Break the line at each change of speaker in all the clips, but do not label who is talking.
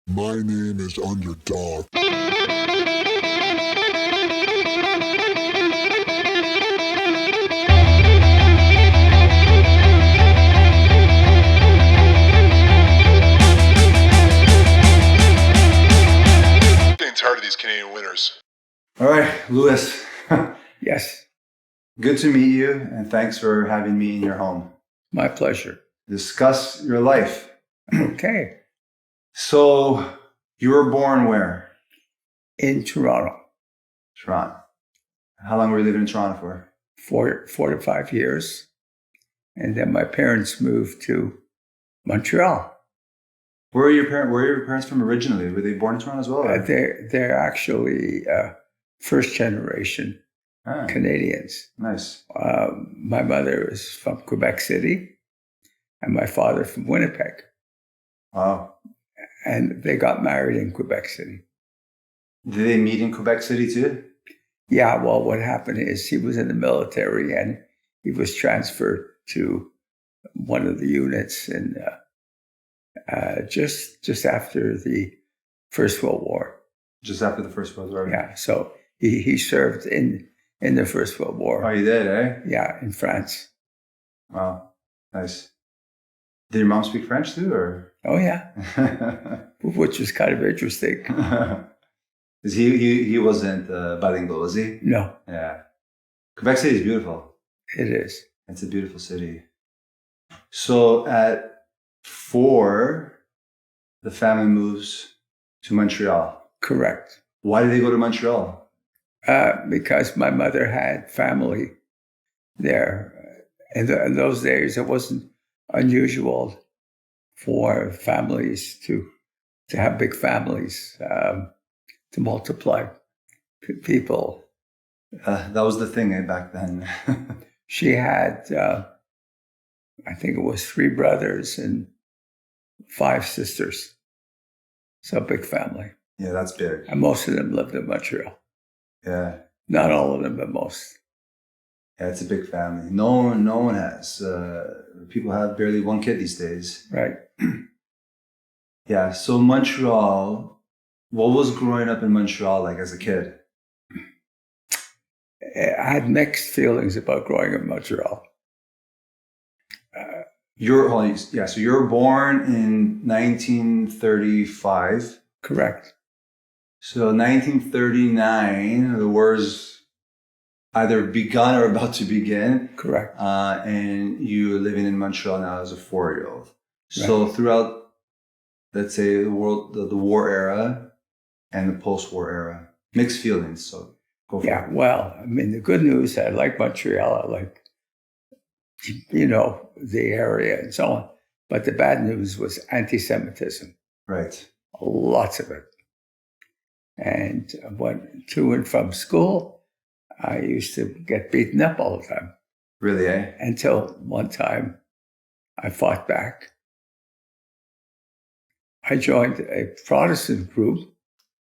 My name is Underdog. Getting tired of these Canadian winners.
All right, Louis.
Yes,
Good to meet you, and thanks for having me in your home.
my pleasure.
Discuss your life.
Okay.
So, you were born where?
In Toronto,
Toronto. How long were you living in Toronto for?
4 to 5 years. And then my parents moved to Montreal.
Where are your parents from originally? Were they born in Toronto as well? or?
They're actually first generation
Ah,
Canadians.
nice.
My mother is from Quebec City and my father from Winnipeg.
Wow.
And they got married in Quebec City.
Did they meet in Quebec City too?
Yeah, well, what happened is he was in the military and he was transferred to one of the units in just after the First World War.
Just after the First World War?
Yeah, so he served in the First World War.
Oh, you did, eh?
Yeah, in France.
Wow. Nice. Did your mom speak French too, or?
Oh yeah, which was kind of interesting.
Because he wasn't bilingual, was he?
No,
Yeah. Quebec City is beautiful.
it is
It's a beautiful city. So at 4, the family moves to Montreal.
correct.
Why did they go to Montreal?
Because my mother had family there. In those days, it wasn't unusual for families to have big families, to multiply people.
That was the thing back then.
She had, I think it was 3 brothers and 5 sisters. So a big family.
Yeah, that's big.
And most of them lived in Montreal.
Yeah.
Not all of them, but most.
Yeah, it's a big family. No one has. People have barely 1 kid these days.
Right.
Yeah, so Montreal, what was growing up in Montreal like as a kid?
I had mixed feelings about growing up in Montreal.
So you were born in 1935.
Correct.
So 1939, the war's either begun or about to begin.
Correct.
And you're living in Montreal now as a 4-year-old. So throughout, let's say, the war era and the post-war era, mixed feelings. So go for
Yeah,
it.
well, I mean, the good news, I like Montreal. I like, the area and so on. But the bad news was anti-Semitism.
Right.
Lots of it. And went to and from school, I used to get beaten up all the time.
Really, eh?
Until one time I fought back. I joined a Protestant group.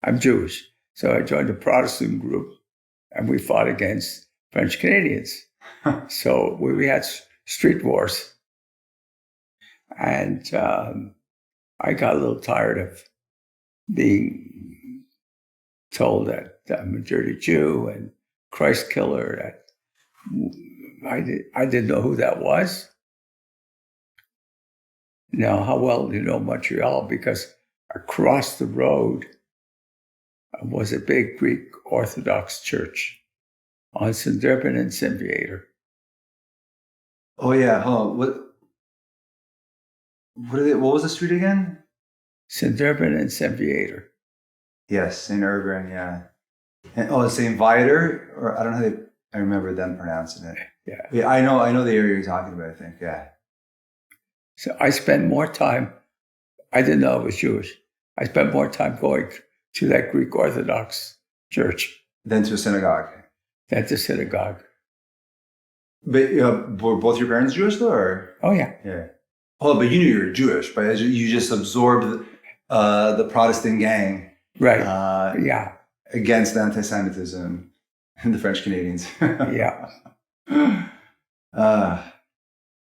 I'm Jewish. So I joined a Protestant group and we fought against French Canadians. So we had street wars. And I got a little tired of being told that I'm a dirty Jew and Christ killer. That I didn't know who that was. Now, how well do you know Montreal? Because across the road was a big Greek Orthodox church on St. Durbin and St. Viator.
Oh yeah. Oh, what was the street again?
St. Durbin and St. Viator.
Yes, St. Urban, yeah. And St. Viator, or I don't know how I remember them pronouncing it.
Yeah.
Yeah, I know the area you're talking about, I think, yeah.
So I spent more time, I didn't know I was Jewish. I spent more time going to that Greek Orthodox church
Then to a synagogue.
than to synagogue.
But were both your parents Jewish though, or?
Oh, yeah.
Yeah. Oh, but you knew you were Jewish, but you just absorbed the Protestant gang
Right. Yeah.
against anti-Semitism and the French Canadians.
Yeah.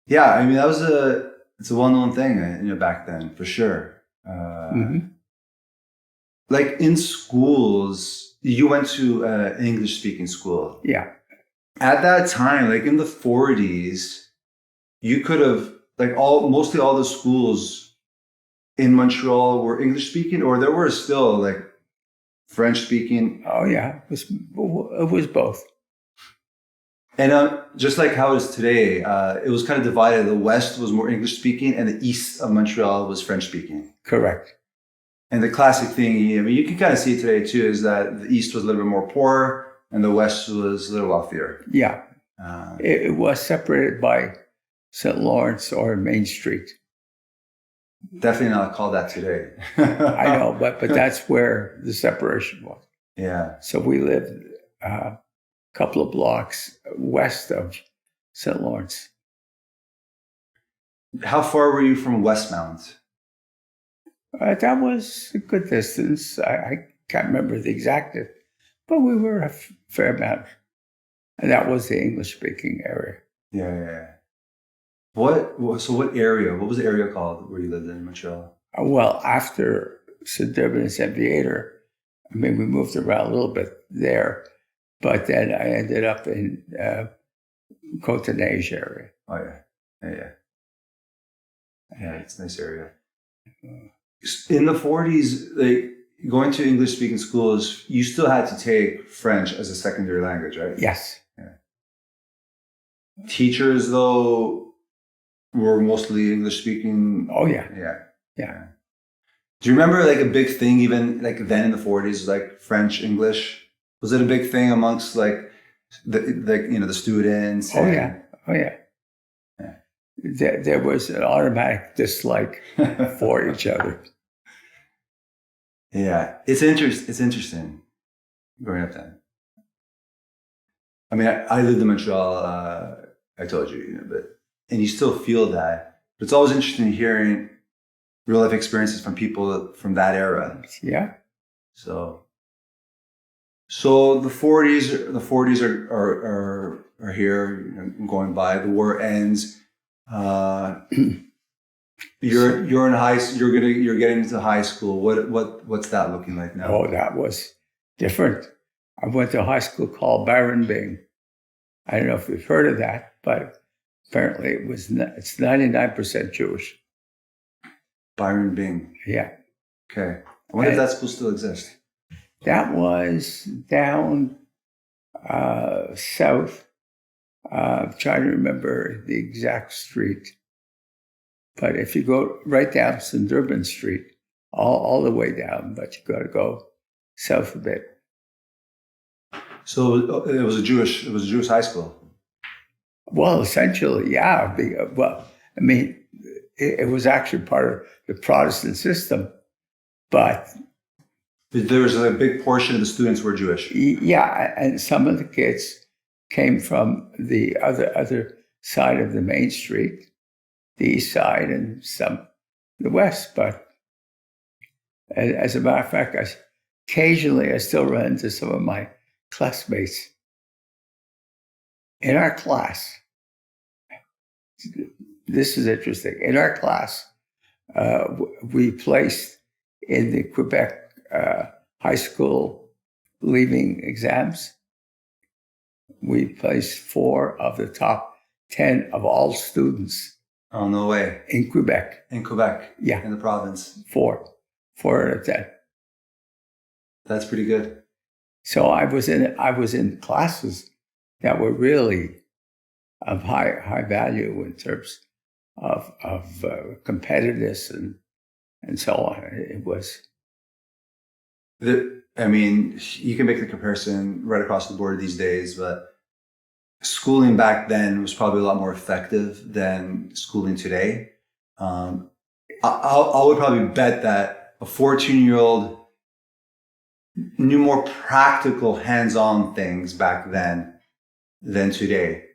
Yeah, I mean, it's a well-known thing, back then, for sure.
Mhm.
like in schools, you went to English speaking school.
Yeah.
At that time, like in the 40s, you could have like mostly all the schools in Montreal were English speaking, or there were still like French speaking.
Oh, yeah. It was both.
And just like how it is today, it was kind of divided. The West was more English speaking, and the East of Montreal was French speaking.
Correct.
And the classic thing, I mean, you can kind of see it today too, is that the East was a little bit more poor, and the West was a little wealthier.
Yeah.
Uh,
It was separated by St. Lawrence or Main Street.
Definitely not called that today.
I know, but that's where the separation was.
Yeah.
So we lived a couple of blocks west of St. Lawrence.
How far were you from Westmount?
That was a good distance. I can't remember the exact, but we were a fair amount. And that was the English-speaking area.
Yeah. What area? What was the area called where you lived in Montreal?
Well, after St. Durbin and St. Viator, I mean, we moved around a little bit there, but then I ended up in Cotonage area.
Oh yeah. It's a nice area. In the 40s, like going to English speaking schools, you still had to take French as a secondary language, right?
Yes.
Teachers, though, were mostly English speaking.
Oh, yeah.
Yeah. Do you remember like a big thing even like then in the 40s, like French English? Was it a big thing amongst like the students?
Oh yeah. There was an automatic dislike for each other.
Yeah, it's interesting growing up then. I mean, I lived in Montreal. I told you, and you still feel that. But it's always interesting hearing real life experiences from people from that era.
Yeah.
So the 40s are here, going by. The war ends. You're in you're getting into high school. What's that looking like now?
Oh, that was different. I went to a high school called Baron Bing. I don't know if you've heard of that, but apparently it's 99% Jewish.
Byron Bing.
Yeah.
Okay. I wonder if that school still exists.
That was down south. I'm trying to remember the exact street. But if you go right down St. Durbin Street, all the way down, but you got to go south a bit.
So it was a Jewish high school.
Well, essentially, yeah. Well, I mean, it was actually part of the Protestant system, but
There was a big portion of the students were Jewish.
yeah, and some of the kids came from the other side of the main street, the east side, and some the west. But as a matter of fact, occasionally I still run into some of my classmates in our class. This is interesting. In our class, we placed in the Quebec high school leaving exams, we placed 4 of the top 10 of all students.
Oh, no way.
In Quebec.
In Quebec.
Yeah.
In the province.
4 out of 10.
That's pretty good.
So I was in classes that were really of high value in terms of competitiveness and so on. It was.
I mean, you can make the comparison right across the board these days, but schooling back then was probably a lot more effective than schooling today. I would probably bet that a 14-year-old knew more practical, hands-on things back then than today,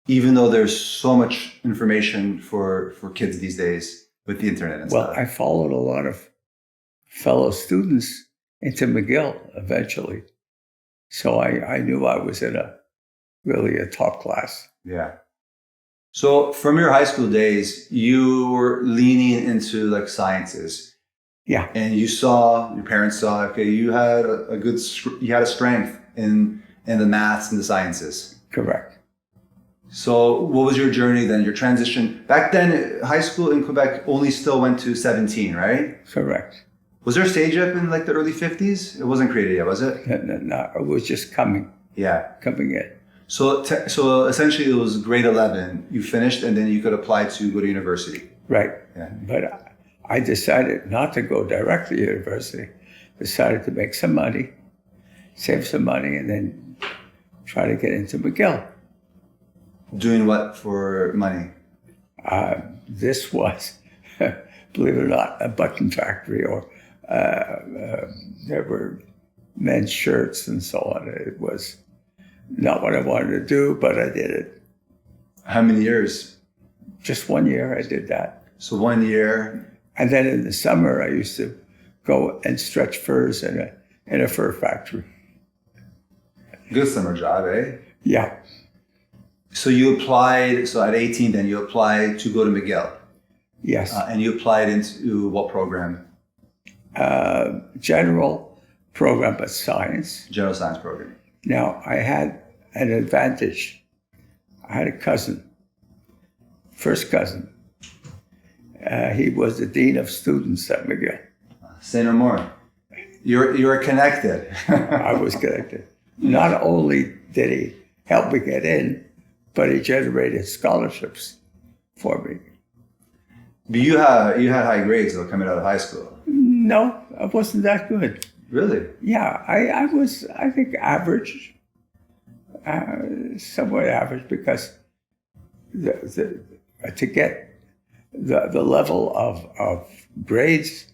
even though there's so much information for kids these days with the internet and stuff.
Well, I followed a lot of fellow students into McGill eventually. So I knew I was in really a top class.
Yeah. So from your high school days, you were leaning into like sciences.
Yeah,
and you saw your parents saw okay, you had a good you had a strength in the maths and the sciences.
correct.
So what was your journey then? Your transition back then? High school in Quebec only still went to 17, right?
Correct.
Was there stage up in like the early 50s? It wasn't created yet, was it?
No, it was just coming in.
So essentially it was grade 11. You finished and then you could apply to go to university.
Right.
Yeah.
But I decided not to go directly to university. Decided to make some money, save some money, and then try to get into McGill.
Doing what for money?
This was, believe it or not, a button factory, or there were men's shirts and so on. It was not what I wanted to do, but I did it.
How many years?
Just 1 year I did that.
So 1 year.
And then in the summer, I used to go and stretch furs in a fur factory.
Good summer job, eh?
Yeah.
So you applied, so at 18 then you applied to go to McGill.
Yes.
And you applied into what program?
General program, but science.
General science program.
Now, I had an advantage. I had a cousin, first cousin. He was the dean of students at McGill.
Say no more. You're connected.
I was connected. Not only did he help me get in, but he generated scholarships for me.
But you had high grades though coming out of high school.
No, I wasn't that good.
Really?
Yeah, I was, I think, average, somewhat average, because to get the level of grades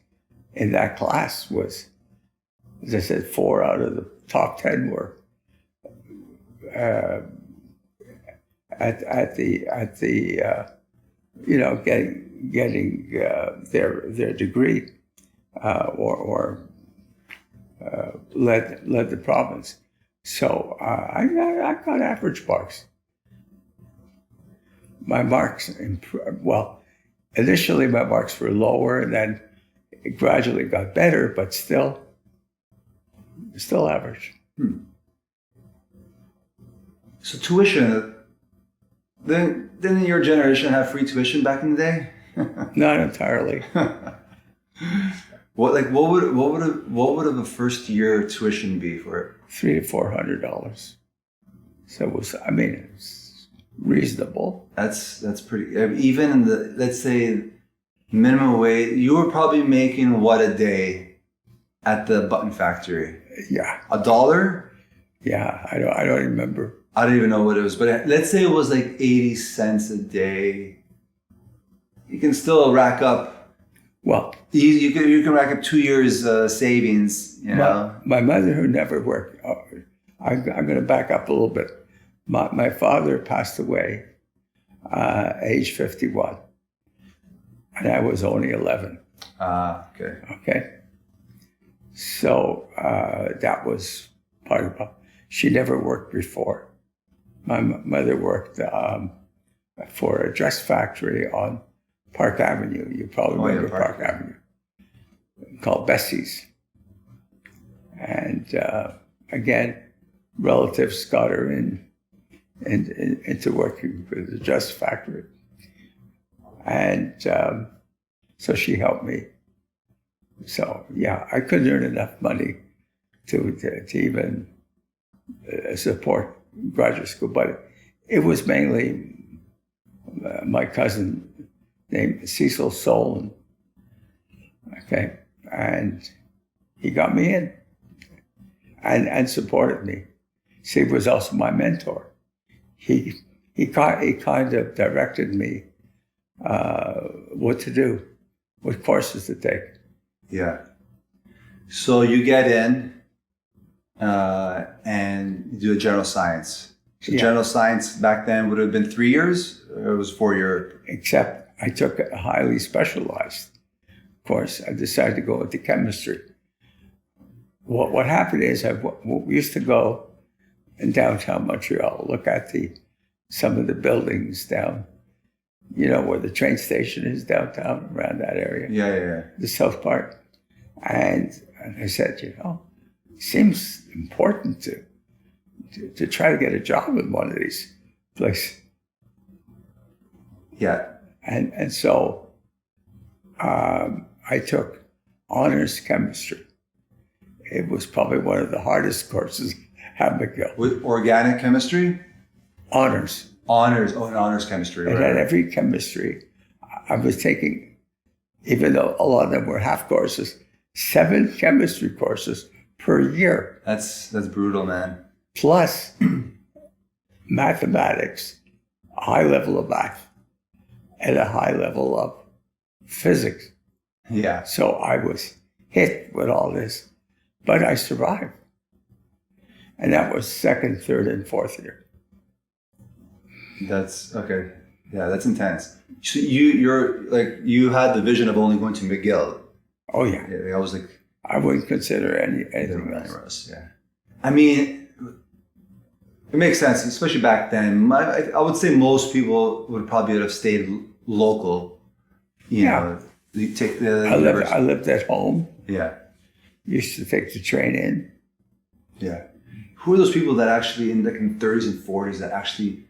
in that class was, as I said, 4 out of the top 10 were at the getting their degree or led the province. So I got average marks. My marks, initially my marks were lower, and then it gradually got better, but still average.
So tuition, then didn't your generation have free tuition back in the day?
Not entirely.
What would a first year tuition be for it?
$300 to $400. So it was, it's reasonable.
That's pretty. Even in the, let's say, minimum wage, you were probably making what a day at the button factory?
Yeah.
$1?
Yeah, I don't remember.
I don't even know what it was, but let's say it was like 80 cents a day. You can still rack up.
Well,
you can rack up 2 years savings. You know,
my mother, who never worked. I'm going to back up a little bit. My father passed away age 51, and I was only 11.
Okay.
Okay. So that was part of it. She never worked before. My mother worked for a dress factory on Park Avenue. You probably remember Park Avenue, called Bessie's. And again, relatives got her into working for the dress factory. And so she helped me. So yeah, I couldn't earn enough money to even support graduate school, but it was mainly my cousin named Cecil Solon. Okay, and he got me in and supported me. So he was also my mentor. He kind of directed me what to do, what courses to take.
Yeah. So you get in and you do a general science. So general science back then would have been 3 years, or it was 4 year?
Except I took a highly specialized course. I decided to go into chemistry. What happened is we used to go in downtown Montreal, look at some of the buildings down, where the train station is downtown, around that area.
Yeah.
The south part. And I said, seems important to try to get a job in one of these places.
Yeah.
And so I took honors chemistry. It was probably one of the hardest courses at McGill.
With organic chemistry?
Honors.
Honors. Oh, an honors chemistry.
It
Right.
had every chemistry. I was taking, even though a lot of them were half courses, 7 chemistry courses per year,
That's brutal, man.
plus mathematics, a high level of math, and a high level of physics.
Yeah.
So I was hit with all this, but I survived. And that was second, third, and fourth year.
That's okay. Yeah, that's intense. So you had the vision of only going to McGill.
Oh yeah,
Yeah, I was like,
I wouldn't consider anything else.
anywhere else. Yeah. I mean, it makes sense, especially back then. I would say most people would probably have stayed local. You know, you take the
I lived at home.
Yeah.
Used to take the train in.
Yeah. Who are those people that actually in the 30s and 40s that actually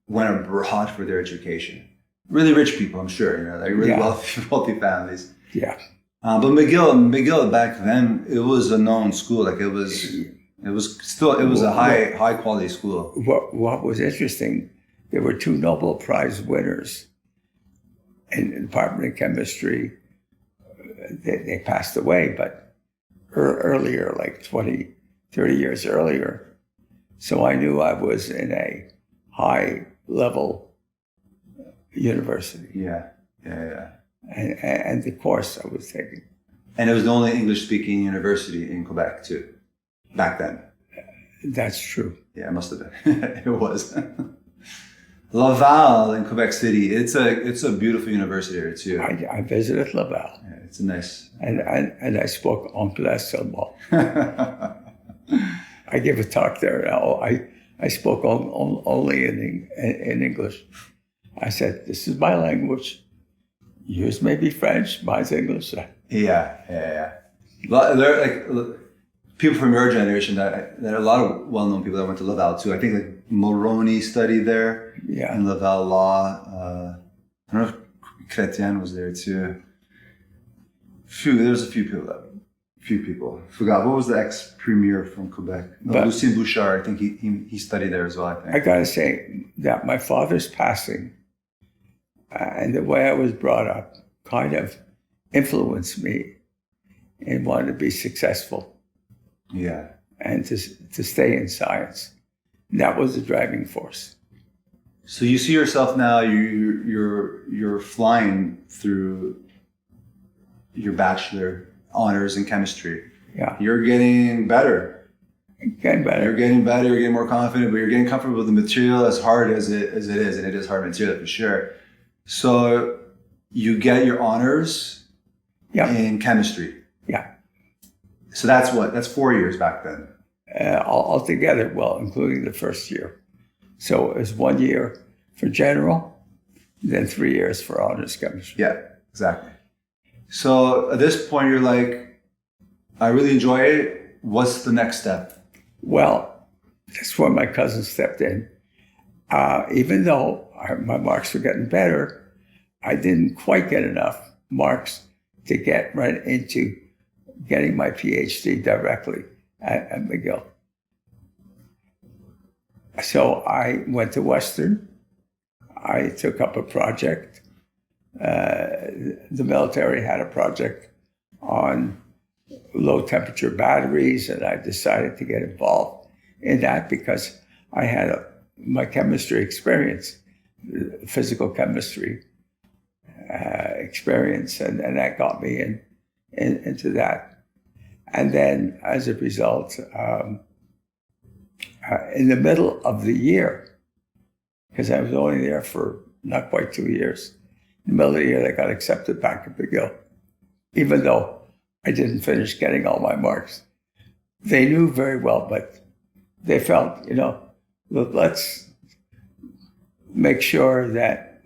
went abroad for their education? Really rich people, I'm sure, like really wealthy families.
Yeah.
But McGill back then, it was a known school. Like it was a high quality school.
What was interesting, there were 2 Nobel Prize winners in the Department of Chemistry. They passed away, but earlier, like 20, 30 years earlier. So I knew I was in a high level university.
Yeah.
And the course I was taking.
And it was the only English speaking university in Quebec too, back then.
That's true.
Yeah, it must have been. It was. Laval in Quebec City. It's a beautiful university there too.
I visited Laval.
Yeah, it's a nice.
And I spoke Anglais seulement. I give a talk there now. I spoke only in English. I said, this is my language. Yours may be French, mine's English.
Yeah. There are like people from your generation that there are a lot of well-known people that went to Laval too. I think like Mulroney studied there.
Yeah.
In Laval Law. I don't know if Chrétien was there too. There's a few people. Forgot what was the ex-premier from Quebec? Lucien Bouchard. I think he studied there as well. I think.
I gotta say that my father's passing and the way I was brought up kind of influenced me in wanting to be successful.
Yeah.
And to stay in science. And that was the driving force.
So you see yourself now. You're flying through your bachelor honors in chemistry.
Yeah.
You're getting better.
Getting better.
You're getting better. You're getting more confident, but you're getting comfortable with the material as hard as it is, and it is hard material for sure. So you get your honors in chemistry.
Yeah.
So that's 4 years back then.
Altogether, well, including the first year. So it was 1 year for general, then 3 years for honors chemistry.
Yeah, exactly. So at this point, you're like, I really enjoy it. What's the next step?
Well, that's where my cousin stepped in. Even though my marks were getting better, I didn't quite get enough marks to get right into getting my PhD directly at McGill. So I went to Western. I took up a project. The military had a project on low temperature batteries, and I decided to get involved in that because I had my chemistry experience, physical chemistry experience, and that got me into that. And then as a result, in the middle of the year, because I was only there for not quite 2 years, in the middle of the year, I got accepted back at McGill, even though I didn't finish getting all my marks. They knew very well, but they felt, let's make sure that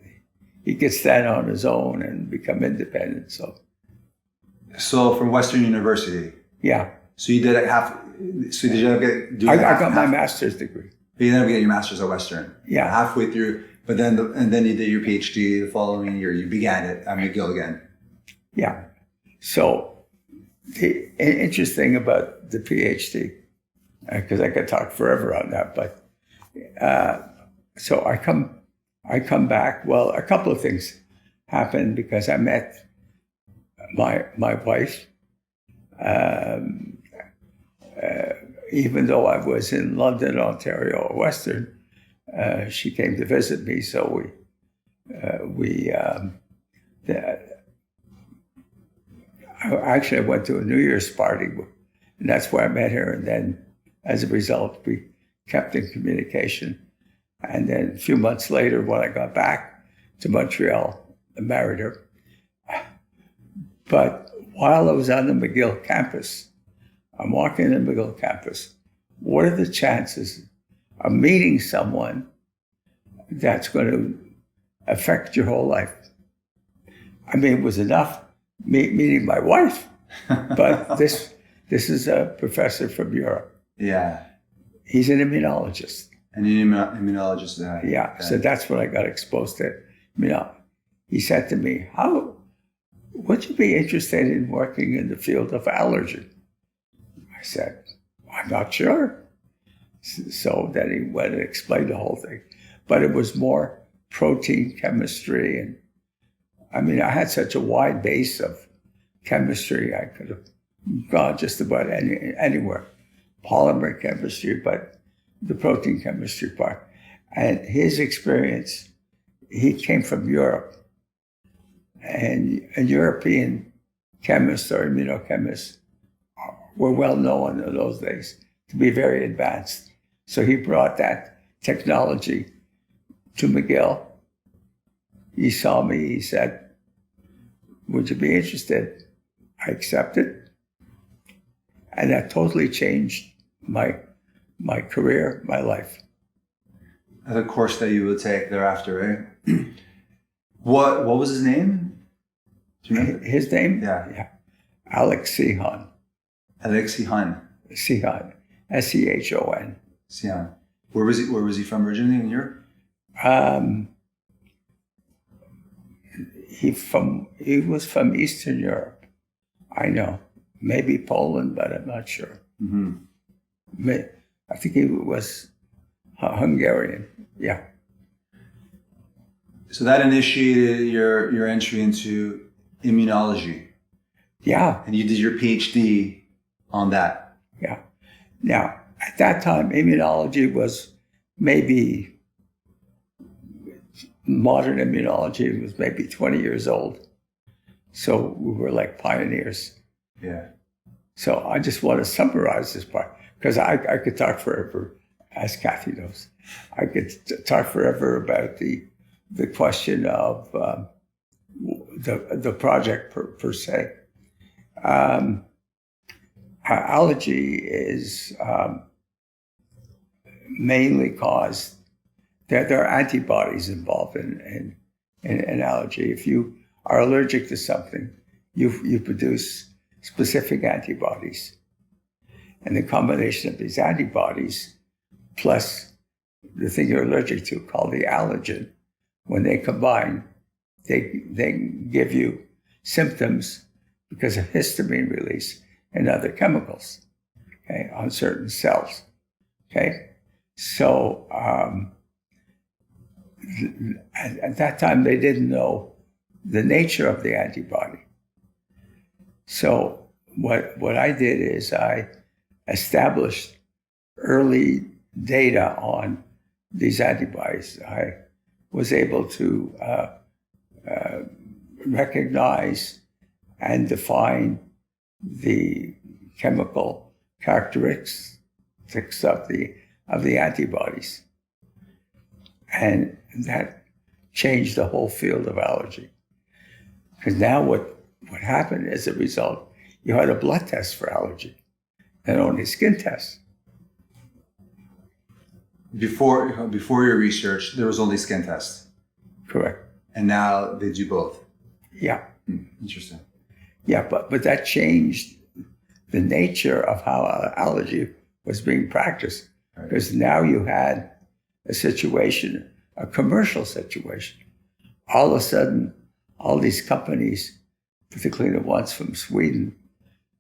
he can stand on his own and become independent.
So from Western University.
Yeah.
So you did half. So did you end up getting?
I got my master's degree.
You ended up getting your master's at Western.
Yeah.
Halfway through, but then and then you did your PhD the following year. You began it at McGill again.
Yeah. So the interesting about the PhD, because I could talk forever on that, but so I come back. Well, a couple of things happened because I met my wife. Even though I was in London, Ontario, or Western, she came to visit me. So I went to a New Year's party, and that's where I met her. And then, as a result, we kept in communication. And then a few months later, when I got back to Montreal, I married her. But while I was on the McGill campus, I'm walking the McGill campus. What are the chances of meeting someone that's going to affect your whole life? I mean, it was enough meeting my wife, but this is a professor from Europe.
Yeah.
He's an immunologist.
An immunologist.
Yeah.
Okay.
So that's when I got exposed to immunology. He said to me, "How would you be interested in working in the field of allergy?" I said, "I'm not sure." So then he went and explained the whole thing. But it was more protein chemistry. And I mean, I had such a wide base of chemistry, I could have gone just about anywhere. Polymer chemistry, but the protein chemistry part. And his experience, he came from Europe. And a European chemist or immunochemist were well known in those days to be very advanced. So he brought that technology to McGill. He saw me, he said, "Would you be interested?" I accepted. And that totally changed my career, my life.
The course that you would take thereafter, right? What was his name? Do you remember?
His name?
Yeah.
Alex Sihon.
Alexi Hun.
Sihon. Sehon.
Sian. Where was he from originally in Europe?
He was from Eastern Europe. I know. Maybe Poland, but I'm not sure.
Mm-hmm.
I think he was Hungarian. Yeah.
So that initiated your entry into immunology.
Yeah.
And you did your PhD on that.
Yeah. Now, at that time, immunology was maybe, modern immunology was maybe 20 years old. So we were like pioneers.
Yeah.
So I just want to summarize this part, because I could talk forever, as Kathy knows. I could talk forever about the question of the project per se. Allergy is mainly caused, there are antibodies involved in allergy. If you are allergic to something, you produce specific antibodies. And the combination of these antibodies plus the thing you're allergic to, called the allergen, when they combine, they give you symptoms because of histamine release and other chemicals, okay, on certain cells, okay? So at that time, they didn't know the nature of the antibody. So what I did is I established early data on these antibodies. I was able to recognize and define the chemical characteristics of the antibodies. And that changed the whole field of allergy. Because now what happened as a result, you had a blood test for allergy, and only skin tests.
Before your research, there was only skin tests.
Correct.
And now they do both.
Yeah.
Interesting.
Yeah, but that changed the nature of how allergy was being practiced.
Right.
Because now you had a situation, a commercial situation. All of a sudden, all these companies, particularly the ones from Sweden,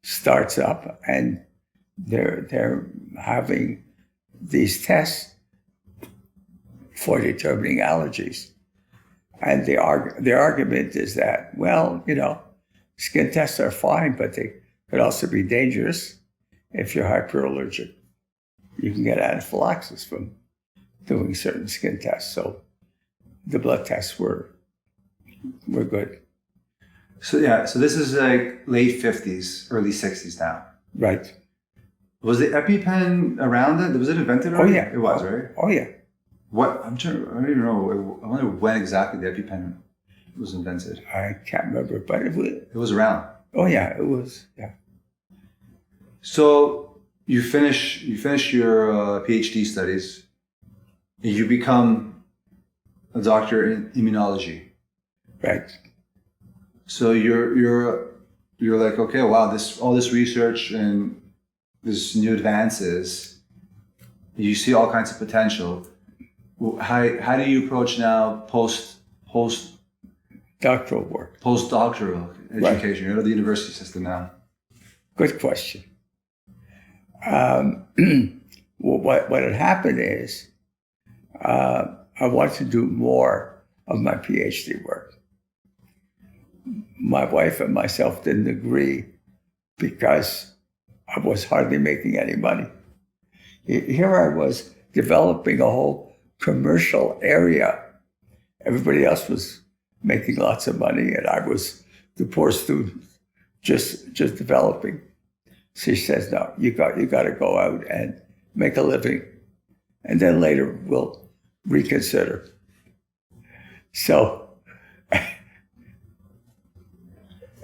starts up and they're having these tests for determining allergies. And the argument is that, well, you know, skin tests are fine, but they could also be dangerous if you're hyperallergic. You can get anaphylaxis from doing certain skin tests. So the blood tests were good.
So yeah, so this is like late 50s, early 60s now.
Right.
Was the EpiPen around then? Was it invented already?
Oh, yeah.
It was, right?
Oh, yeah.
What, I don't even know. I wonder when exactly the EpiPen was invented.
I can't remember, but
It was around.
oh, yeah, it was, yeah.
So you finish your PhD studies. You become a doctor in immunology.
Right.
So you're like, okay, wow, all this research and this new advances, you see all kinds of potential. How do you approach now postdoctoral
Doctoral work.
education? You're at the university system now.
Good question. What had happened is I wanted to do more of my PhD work. My wife and myself didn't agree because I was hardly making any money. Here I was developing a whole commercial area. Everybody else was making lots of money, and I was the poor student, just developing. She says, "No, you got to go out and make a living, and then later we'll reconsider." So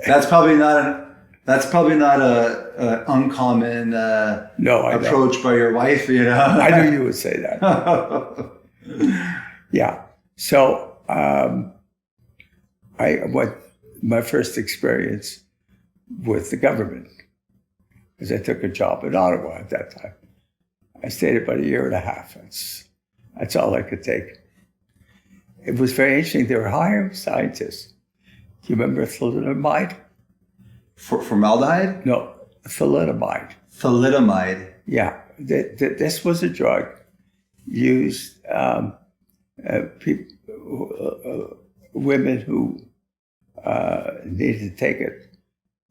That's probably not a uncommon
no, I know.
approach by your wife, you know.
I knew you would say that. Yeah. So my first experience with the government, because I took a job in Ottawa at that time. I stayed about a year and a half. That's all I could take. It was very interesting. They were hiring scientists. Do you remember thalidomide?
Formaldehyde?
No, thalidomide.
Thalidomide.
Yeah, this was a drug used women who needed to take it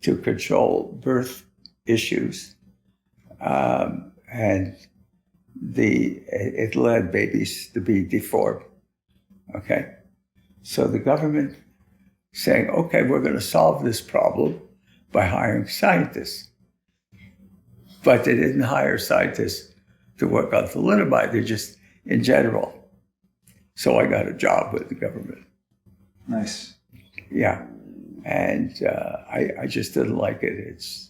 to control birth issues, and it led babies to be deformed. Okay, so the government saying, okay, we're going to solve this problem by hiring scientists. But they didn't hire scientists to work on thalidomide, they're just in general. So I got a job with the government.
Nice.
Yeah. And I just didn't like it. It's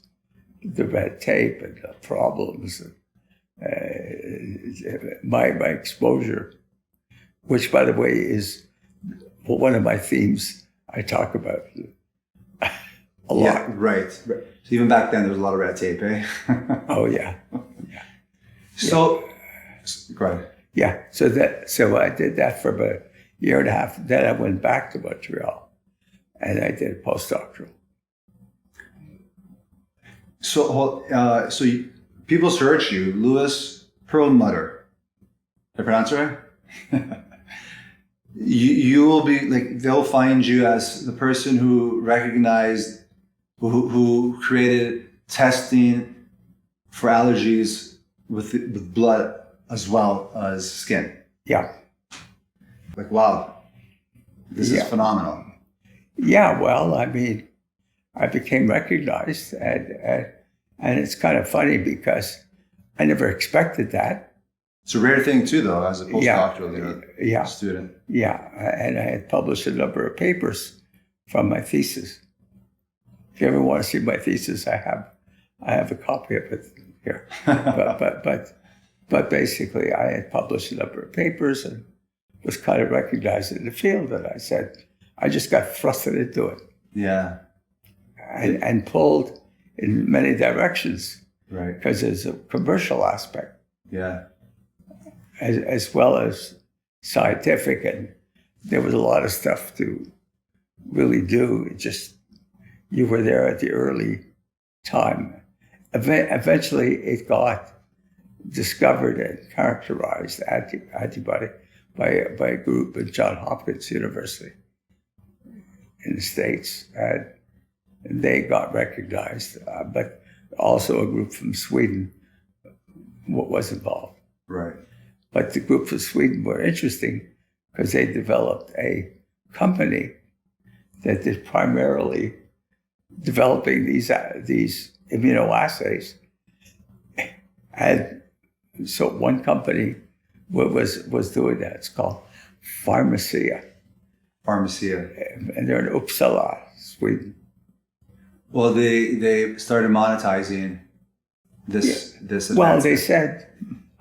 the red tape and the problems. My exposure, which, by the way, is one of my themes I talk about a lot.
Yeah, right. So even back then, there was a lot of red tape, eh?
Oh, yeah.
So, go ahead.
Yeah. So I did that for about a year and a half. Then I went back to Montreal and I did postdoctoral.
So, people search you, Louis Perlmutter. Did I pronounce it right? You will be like, they'll find you as the person who recognized, who created testing for allergies with blood as well as skin.
Yeah.
Like, wow, this is phenomenal.
Yeah, well, I mean, I became recognized, and it's kind of funny because I never expected that.
It's a rare thing too, though, as a postdoctoral student.
Yeah, and I had published a number of papers from my thesis. If you ever want to see my thesis, I have a copy of it here. but basically, I had published a number of papers and was kind of recognized in the field. And I said, I just got thrusted into it.
Yeah.
and pulled in many directions
Right.
because there's a commercial aspect
Yeah.
as well as scientific, and there was a lot of stuff to really do. It just, you were there at the early time. Eventually, it got discovered and characterized antibody by a group at Johns Hopkins University in the States, and they got recognized. But also a group from Sweden was involved.
Right.
But the group from Sweden were interesting because they developed a company that did primarily developing these immunoassays. And so one company was doing that. It's called Pharmacia,
Pharmacia.
and they're in Uppsala, Sweden.
Well, they started monetizing this.
Well, they said,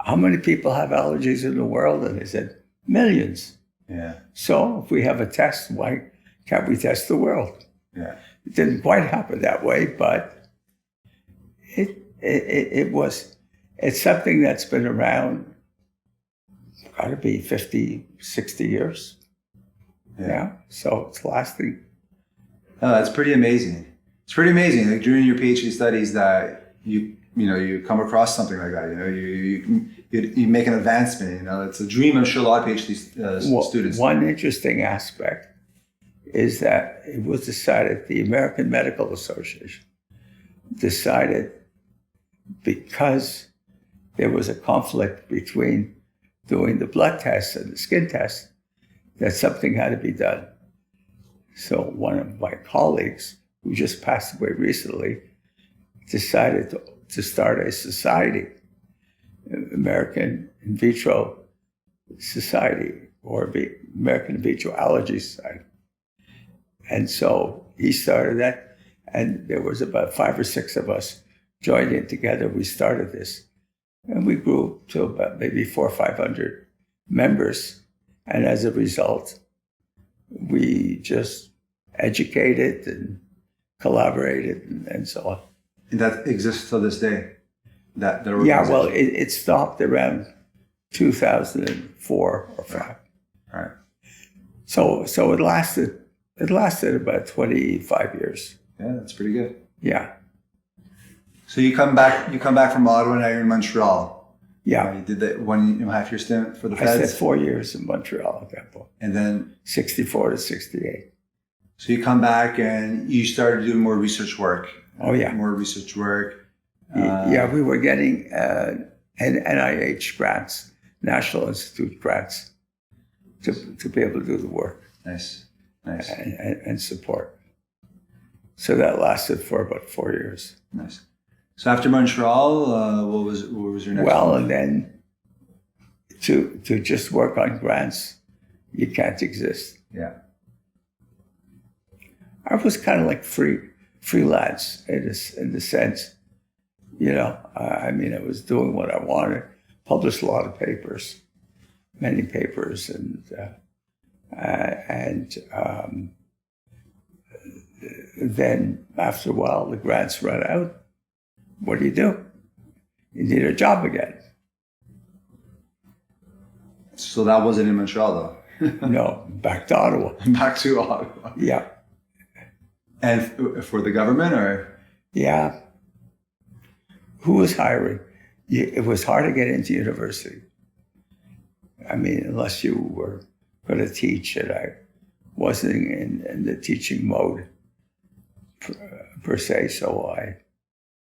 how many people have allergies in the world? And they said, millions.
Yeah.
So if we have a test, why can't we test the world?
Yeah.
It didn't quite happen that way, but it's something that's been around, got to be 50, 60 years. Yeah. So it's lasting.
Oh, that's pretty amazing. It's pretty amazing. Like during your PhD studies, that you come across something like that. You make an advancement. It's a dream. I'm sure a lot of PhD students.
One interesting aspect is that it was decided, the American Medical Association decided, because there was a conflict between doing the blood tests and the skin tests, that something had to be done. So one of my colleagues, who just passed away recently, decided to start a society, American In Vitro Society, or American In Vitro Allergy Society. And so he started that, and there was about 5 or 6 of us joining together. We started this, and we grew to about maybe 400 or 500 members. And as a result, we just educated and collaborated and so on.
And that exists to this day. That
Yeah, well, it stopped around 2004 or 5.
Right.
So it lasted about 25 years.
Yeah, that's pretty good.
Yeah.
So you come back from Ottawa, now you're in Montreal.
Yeah.
You did that 1.5 year stint for the
I
Feds.
spent 4 years in Montreal at that point,
And then
64 to 68.
so you come back and you started doing more research work.
Oh, yeah.
More research work.
Yeah, we were getting NIH grants, National Institute grants, to be able to do the work.
Nice.
And support. So that lasted for about 4 years.
Nice. So after Montreal, what was your next?
Well,
move?
and then to just work on grants, you can't exist.
Yeah.
I was kind of like freelance in the sense, I mean, I was doing what I wanted, published a lot of papers, many papers, and then after a while, the grants run out. What do? You need a job again.
So that wasn't in Montreal, though.
No, back to Ottawa.
Back to Ottawa.
Yeah.
And for the government, or?
Yeah. Who was hiring? It was hard to get into university. I mean, unless you were going to teach, and I wasn't in the teaching mode per se, so I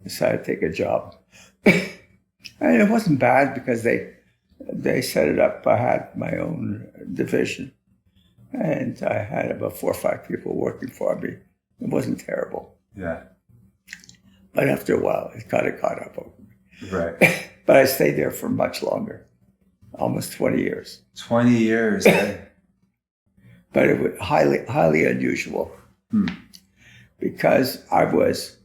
decided to take a job. And it wasn't bad because they set it up. I had my own division, and I had about 4 or 5 people working for me. It wasn't terrible.
Yeah.
But after a while, it kind of caught up.
Right.
But I stayed there for much longer, almost 20 years.
20 years. Eh?
But it was highly unusual because I was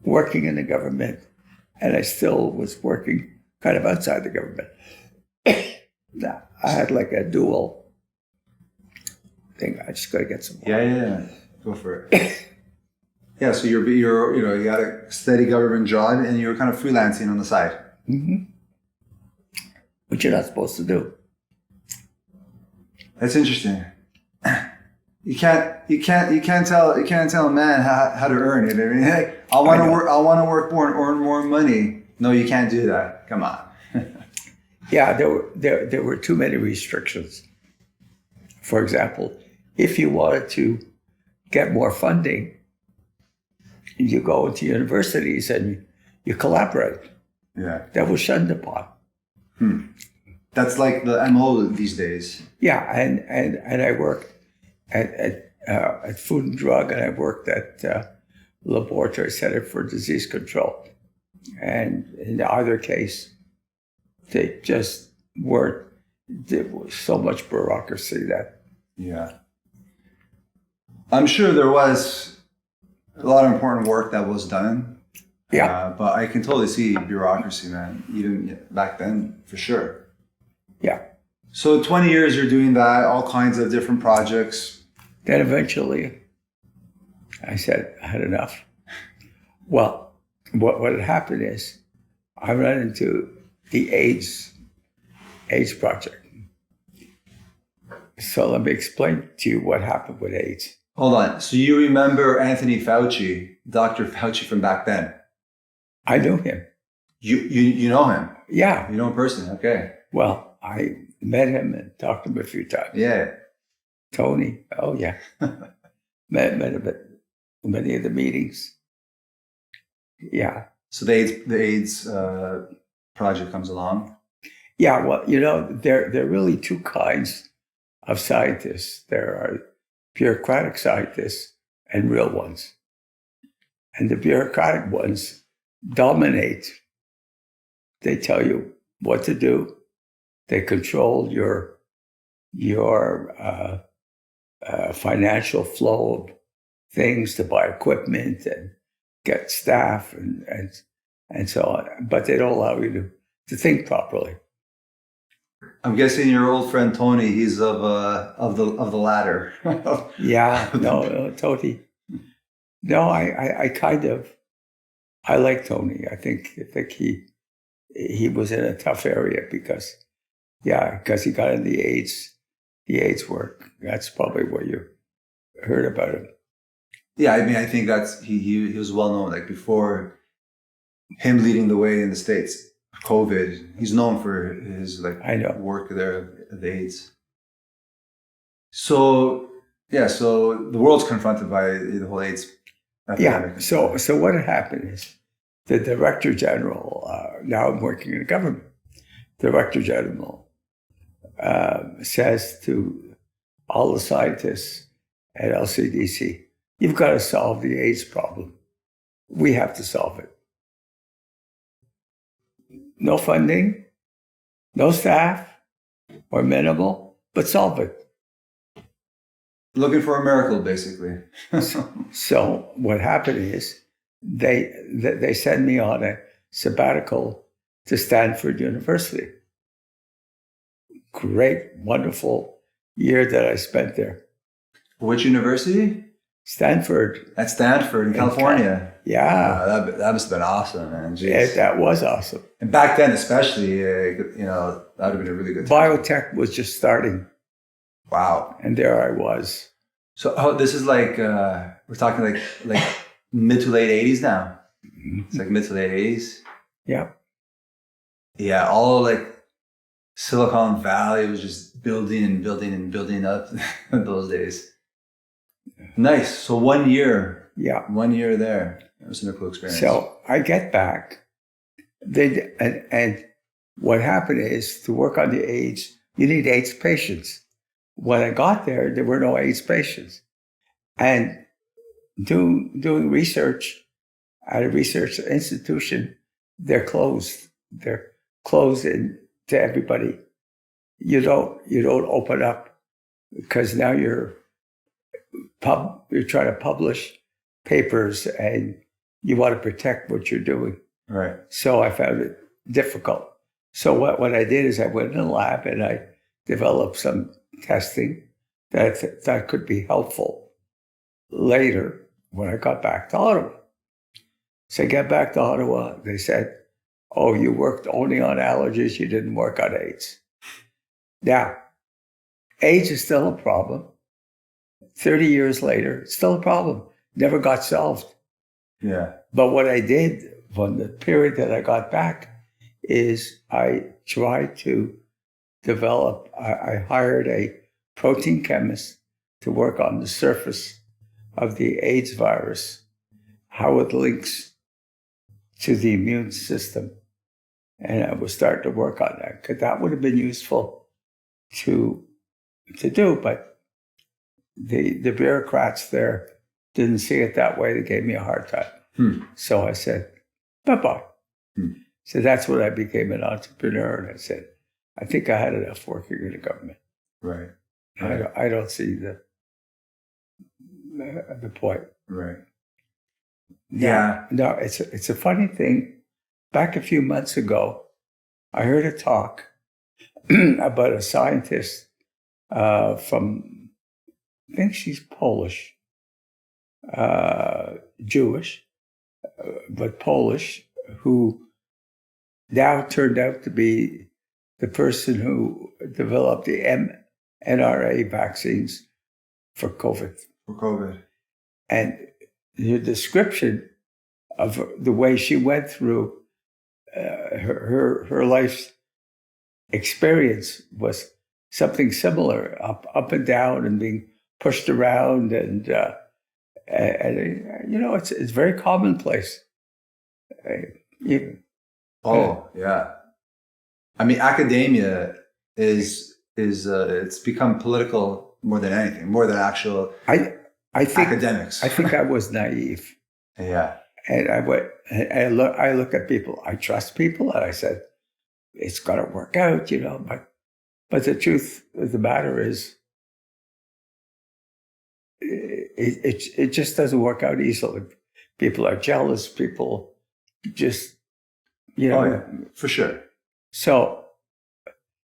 working in the government and I still was working kind of outside the government. I had like a dual thing. I just got to get some water.
Yeah. Go for it. Yeah, so you're you got a steady government job and you're kind of freelancing on the side.
Mm-hmm. Which you're not supposed to do.
That's interesting. You can't tell a man how to earn it. I mean, hey, I want to work more and earn more money. No, you can't do that. Come on.
Yeah, there were too many restrictions. For example, if you wanted to get more funding, you go into universities and you collaborate.
Yeah.
That was shunned upon.
That's like the MO these days.
Yeah, and I worked at Food and Drug, and I worked at Laboratory Center for Disease Control. And in either case, they just weren't. There was so much bureaucracy that.
Yeah. I'm sure there was a lot of important work that was done.
Yeah.
But I can totally see bureaucracy, man, even back then, for sure.
Yeah.
So 20 years you're doing that, all kinds of different projects.
Then eventually, I said, I had enough. Well, what had happened is I ran into the AIDS project. So let me explain to you what happened with AIDS.
Hold on. So you remember Anthony Fauci, Dr. Fauci from back then?
I knew him.
You know him?
Yeah.
You know him personally? Okay.
Well, I met him and talked to him a few times.
Yeah.
Tony, oh yeah. met him at many of the meetings. Yeah.
So the AIDS project comes along.
Yeah, well, there are really two kinds of scientists. There are bureaucratic scientists and real ones. And the bureaucratic ones dominate. They tell you what to do. They control your financial flow of things to buy equipment and get staff and so on. But they don't allow you to think properly.
I'm guessing your old friend Tony, he's of the latter.
Yeah, no, Tony. No, I like Tony. I think he was in a tough area because he got in the AIDS work. That's probably where you heard about him.
Yeah, I mean, I think that's he was well known. Like before him leading the way in the States, COVID, he's known for his work there at the AIDS. So the world's confronted by the whole AIDS epidemic.
Yeah. So what had happened is the Director General. Now I'm working in the government. Director General says to all the scientists at LCDC, "You've got to solve the AIDS problem. We have to solve it. No funding, no staff, or minimal, but solve it."
Looking for a miracle, basically.
So what happened is they sent me on a sabbatical to Stanford University. Great, wonderful year that I spent there.
Which university?
Stanford.
At Stanford in California.
Yeah.
That must have been awesome, man.
Yeah, that was awesome.
And back then, especially, that would have been a really good time.
Biotech was just starting.
Wow.
And there I was.
So this is like, we're talking like mid to late 80s now. It's like mid to late 80s.
Yeah.
Yeah, all like Silicon Valley was just building and building and building up in those days. Nice. So 1 year.
Yeah.
1 year there. It was a cool experience.
So I get back. And what happened is to work on the AIDS, you need AIDS patients. When I got there were no AIDS patients. And doing research at a research institution, they're closed. They're closed to everybody. You don't open up because now you're trying to publish papers and you want to protect what you're doing.
Right.
So I found it difficult. So what I did is I went in the lab and I developed some testing that could be helpful later. when I got back to Ottawa. So I got back to Ottawa, they said, oh, you worked only on allergies, you didn't work on AIDS. Now, AIDS is still a problem. 30 years later, it's still a problem. Never got solved.
Yeah.
But what I did from the period that I got back is I tried to develop, I hired a protein chemist to work on the surface of the AIDS virus, how it links to the immune system. And I was starting to work on that because that would have been useful to do, but the bureaucrats there didn't see it that way. They gave me a hard time. So I said, bye-bye. So that's when I became an entrepreneur. And I said, I think I had enough working in the government.
Right.
I don't see the point.
Right.
Yeah. No, it's a funny thing. Back a few months ago, I heard a talk about a scientist from, I think she's Polish, Jewish, but Polish, who now turned out to be the person who developed the mRNA vaccines for COVID.
For COVID.
And the description of the way she went through her life's experience was something similar, up and down, and being pushed around, and you know, it's very commonplace.
Yeah. I mean, academia is it's become political more than anything, more than actual
I think
academics.
I think I was naive.
Yeah.
And I look at people. I trust people, and I said, "It's going to work out," you know. But the truth of the matter is, it just doesn't work out easily. People are jealous. People just, you know.
Oh, yeah, for sure.
So,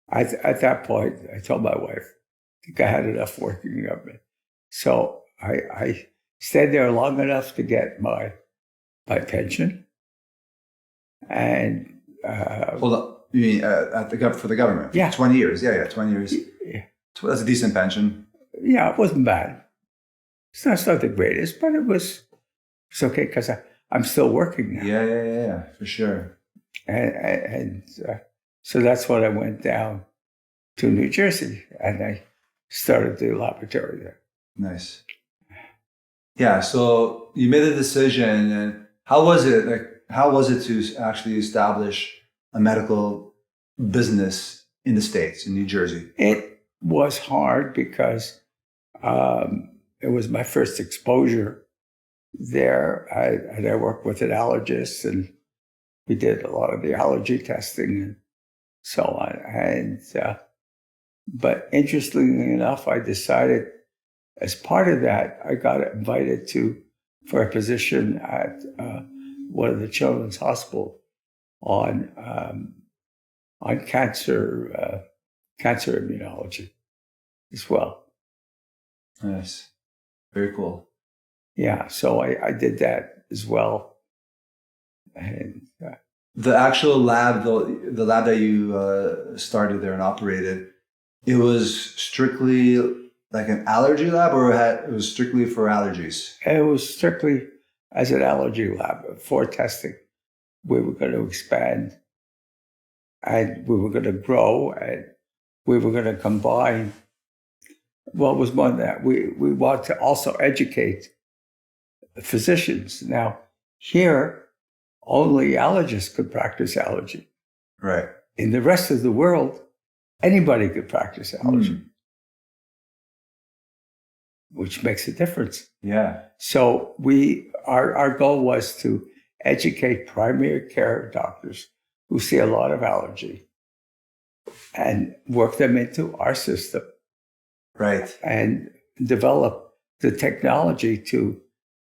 at that point, I told my wife, I think I had enough working in government. So I stayed there long enough to get my pension, and
Hold up, you mean for the government?
Yeah,
20 years. Yeah, 20 years.
Yeah,
That's a decent pension.
Yeah, it wasn't bad. It's not the greatest, but it's okay because I'm still working now.
Yeah, for sure.
And so that's when I went down to New Jersey, and I started the laboratory there.
Nice. Yeah, so you made a decision, and how was it? How was it to actually establish a medical business in the States, in New Jersey?
It was hard because it was my first exposure there. I worked with an allergist, and we did a lot of the allergy testing and so on. And but interestingly enough, I decided as part of that, I got invited for a position at one of the children's hospital on cancer immunology as well.
Nice, very cool.
Yeah, so I did that as well. And
the actual lab, the lab that you started there and operated, it was strictly like an allergy lab, or it was strictly for allergies?
It was strictly as an allergy lab for testing. We were going to expand, and we were going to grow, and we were going to combine. What was more than that, we want to also educate physicians. Now, here, only allergists could practice allergy.
Right.
In the rest of the world, anybody could practice allergy, which makes a difference.
Yeah.
So our goal was to educate primary care doctors who see a lot of allergy and work them into our system.
Right.
And develop the technology to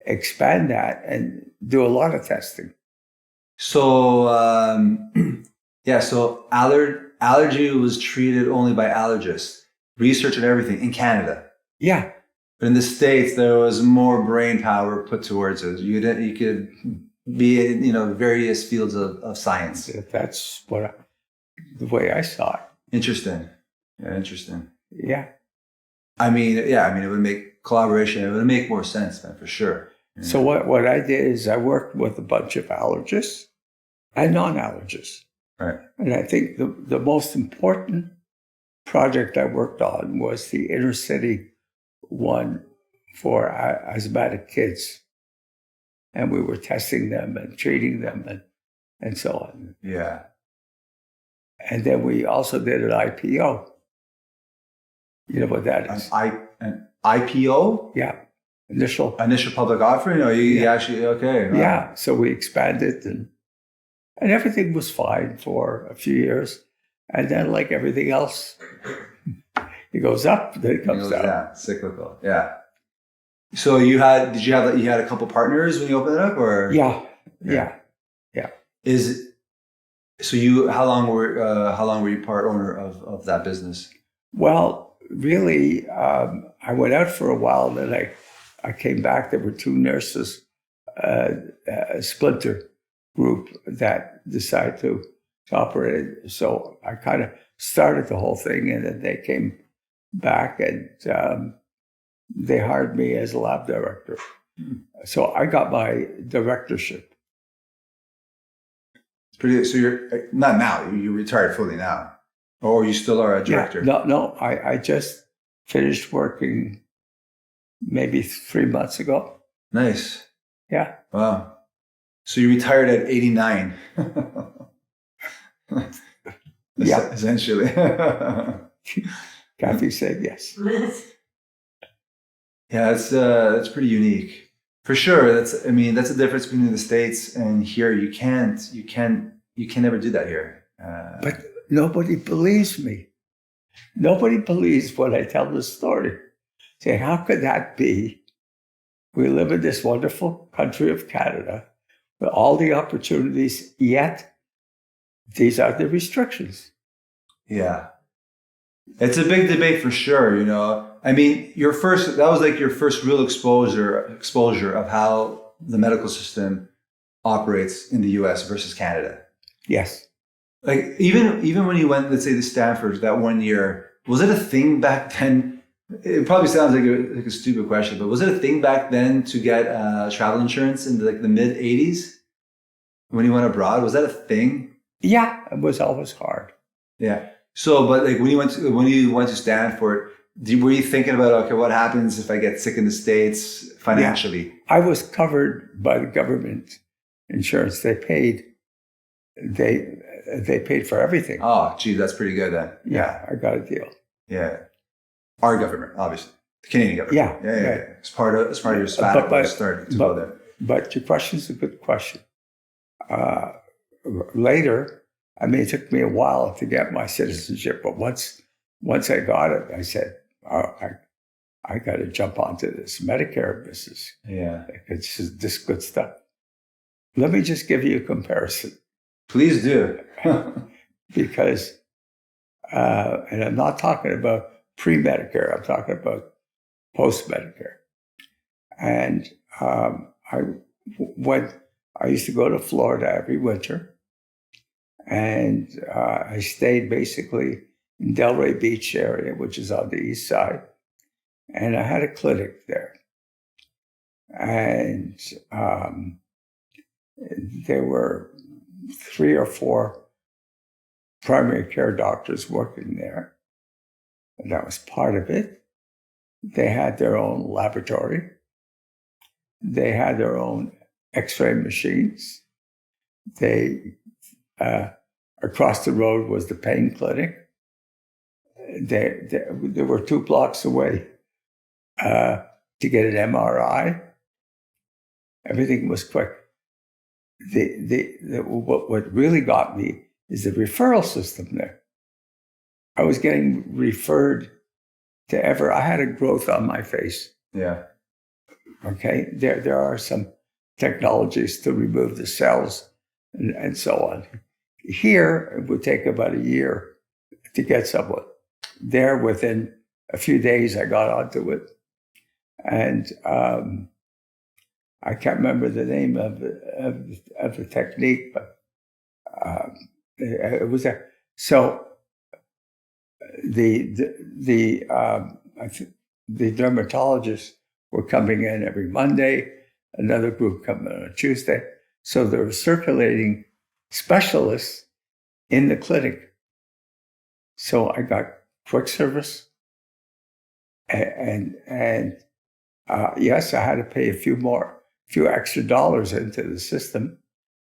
expand that and do a lot of testing.
So, so allergy was treated only by allergists, research and everything in Canada.
Yeah.
But in the States, there was more brain power put towards it. You could be in, various fields of science.
That's the way I saw it.
Interesting. Yeah, interesting.
Yeah.
I mean, it would make collaboration, it would make more sense, man, for sure. Yeah.
So what I did is I worked with a bunch of allergists and non-allergists.
Right.
And I think the most important project I worked on was the inner city one for asthmatic kids. And we were testing them and treating them and so on.
Yeah.
And then we also did an IPO. You know what that is?
An IPO?
Yeah. Initial
Public offering? Or you actually, okay. Wow.
Yeah. So we expanded and everything was fine for a few years. And then like everything else, it goes up, then it comes down.
Yeah, cyclical. Yeah. So you had a couple partners when you opened it up, or?
Yeah.
How long were you part owner of that business?
Well, really, I went out for a while, then I came back. There were two nurses, a splinter group that decided to operate it. So I kind of started the whole thing, and then they came back and they hired me as a lab director. So I got my directorship.
It's pretty. So you're not now. You retired fully now, or you still are a director?
Yeah, no. I just finished working maybe 3 months ago.
Nice.
Yeah.
Wow. So you retired at 89.
Yeah.
Essentially.
Kathy said yes.
Yeah, that's pretty unique. For sure. That's the difference between the States and here. You can never do that here.
But nobody believes me. Nobody believes when I tell this story. Say, how could that be? We live in this wonderful country of Canada with all the opportunities, yet these are the restrictions.
Yeah. It's a big debate for sure, I mean, that was like your first real exposure of how the medical system operates in the US versus Canada.
Yes.
Like even when you went, let's say, to Stanford that 1 year, was it a thing back then? It probably sounds like a stupid question, but was it a thing back then to get travel insurance in the mid 80s when you went abroad? Was that a thing?
Yeah, it was always hard.
Yeah. So, but like when you went to Stanford, were you thinking about, okay, what happens if I get sick in the States financially?
Yeah. I was covered by the government insurance. They paid for everything.
Oh, gee, that's pretty good then.
Yeah, I got a deal.
Yeah. Our government, obviously. The Canadian government. Yeah. It's part of your sabbatical start to go there.
But your question is a good question. Later, it took me a while to get my citizenship, but once I got it, I said, I got to jump onto this Medicare business.
Yeah.
It's just this good stuff. Let me just give you a comparison.
Please do.
Because, and I'm not talking about pre-Medicare, I'm talking about post-Medicare. And I used to go to Florida every winter, and I stayed basically in Delray Beach area, which is on the east side, and I had a clinic there. And there were 3 or 4 primary care doctors working there. And that was part of it. They had their own laboratory. They had their own X-ray machines. Across the road was the pain clinic. They were 2 blocks away to get an MRI. Everything was quick. What really got me is the referral system there. I was getting referred to I had a growth on my face.
Yeah.
Okay. There are some technologies to remove the cells and so on. Here, it would take about a year to get someone. There, within a few days, I got onto it. And I can't remember the name of the technique, but it was a so the dermatologists were coming in every Monday, another group coming on a Tuesday. So there were circulating specialists in the clinic. So I got quick service, and yes, I had to pay a few extra dollars into the system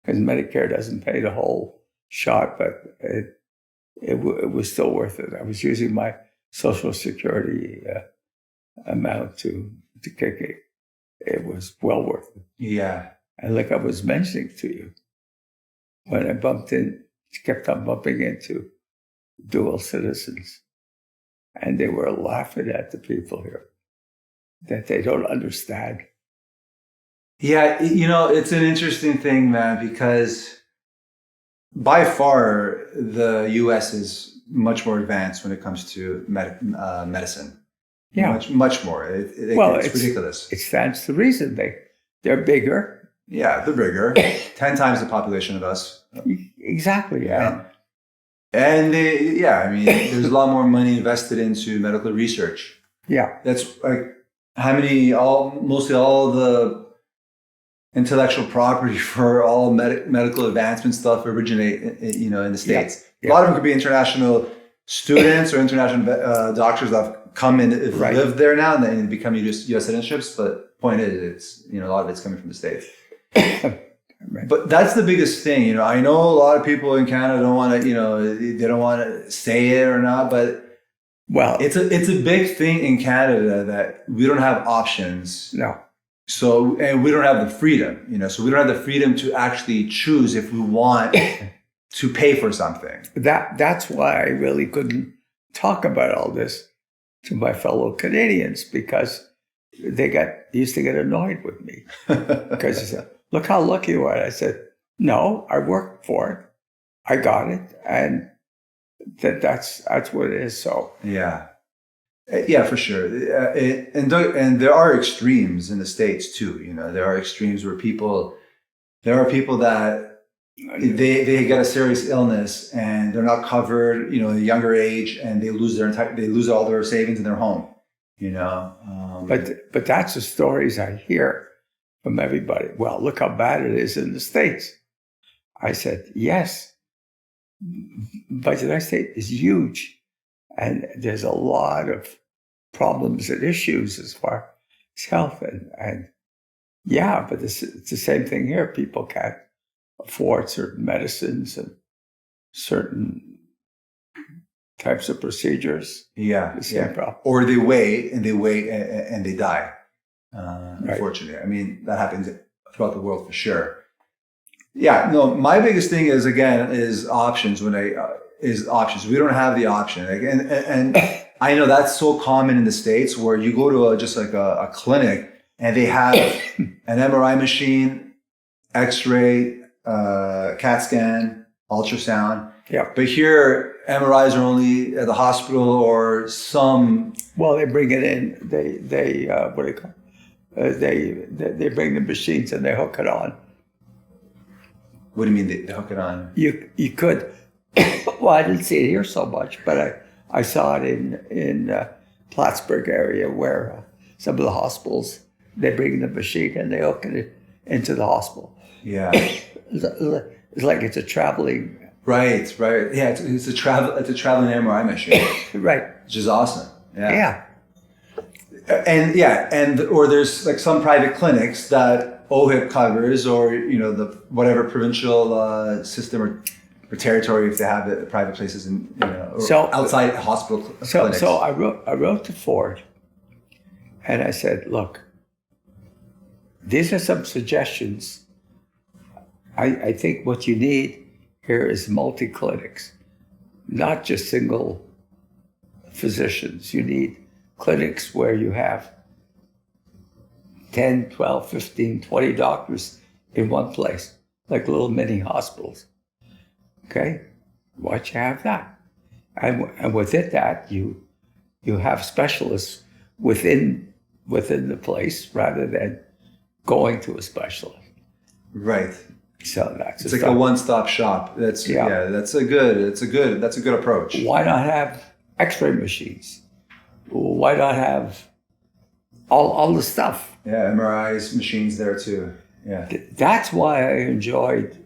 because Medicare doesn't pay the whole shot, but it was still worth it. I was using my Social Security amount to kick it. It was well worth it.
Yeah.
And like I was mentioning to you, when I kept on bumping into dual citizens, and they were laughing at the people here that they don't understand.
Yeah, it's an interesting thing, man, because by far the U.S. is much more advanced when it comes to medicine.
Yeah,
much more. It's ridiculous.
It stands to reason. They're bigger.
Yeah, they're bigger. 10 times the population of us.
Exactly.
Yeah. And there's a lot more money invested into medical research.
Yeah.
That's like mostly all the intellectual property for all medical advancement stuff originate, in the States. Yeah. A lot of them could be international students or international doctors that have come and lived there now and then become U.S. citizenships. But point is, a lot of it's coming from the States. Right. But that's the biggest thing. I know a lot of people in Canada don't want to, they don't want to say it or not, but it's a big thing in Canada that we don't have options.
No.
So, and we don't have the freedom, so we don't have the freedom to actually choose if we want to pay for something.
That's why I really couldn't talk about all this to my fellow Canadians, because they used to get annoyed with me because they said, "Look how lucky you are." I said, "No, I worked for it. I got it, and that's what it is." So
yeah, for sure. And there are extremes in the States too. There are extremes where there are people that they get a serious illness and they're not covered. At a younger age, and they lose all their savings in their home.
But that's the stories I hear from everybody. Well, look how bad it is in the States. I said, yes, but the United States is huge. And there's a lot of problems and issues as far as health. And yeah, but it's the same thing here. People can't afford certain medicines and certain types of procedures.
Yeah.
The same problem.
Or they wait and they die. Unfortunately. I mean, that happens throughout the world for sure. Yeah, no, my biggest thing is options. Options. We don't have the option. And I know that's so common in the States, where you go to a clinic and they have an MRI machine, X-ray, CAT scan, ultrasound.
Yeah.
But here, MRIs are only at the hospital or some.
Well, they bring it in. They what do you call it? They bring the machines and they hook it on.
What do you mean they hook it on?
You could. Well, I didn't see it here so much, but I saw it in Plattsburgh area, where some of the hospitals, they bring the machine and they hook it into the hospital.
Yeah.
It's like it's a traveling.
Right. Yeah, it's a traveling MRI machine.
Right.
Which is awesome.
Yeah.
Or there's like some private clinics that OHIP covers, or the whatever provincial system or territory, if they have it, private places in outside hospital clinics.
So I wrote to Ford, and I said, look, these are some suggestions. I think what you need here is multi-clinics, not just single physicians. You need clinics where you have 10, 12, 15, 20 doctors in one place, like little mini hospitals. Okay? Why don't you have that? And with that, you have specialists within within the place rather than going to a specialist.
Right.
So that's
It's like a one-stop shop. That's that's a good approach.
Why not have X-ray machines? Why not have all the stuff?
Yeah, MRIs, machines there too. Yeah.
That's why I enjoyed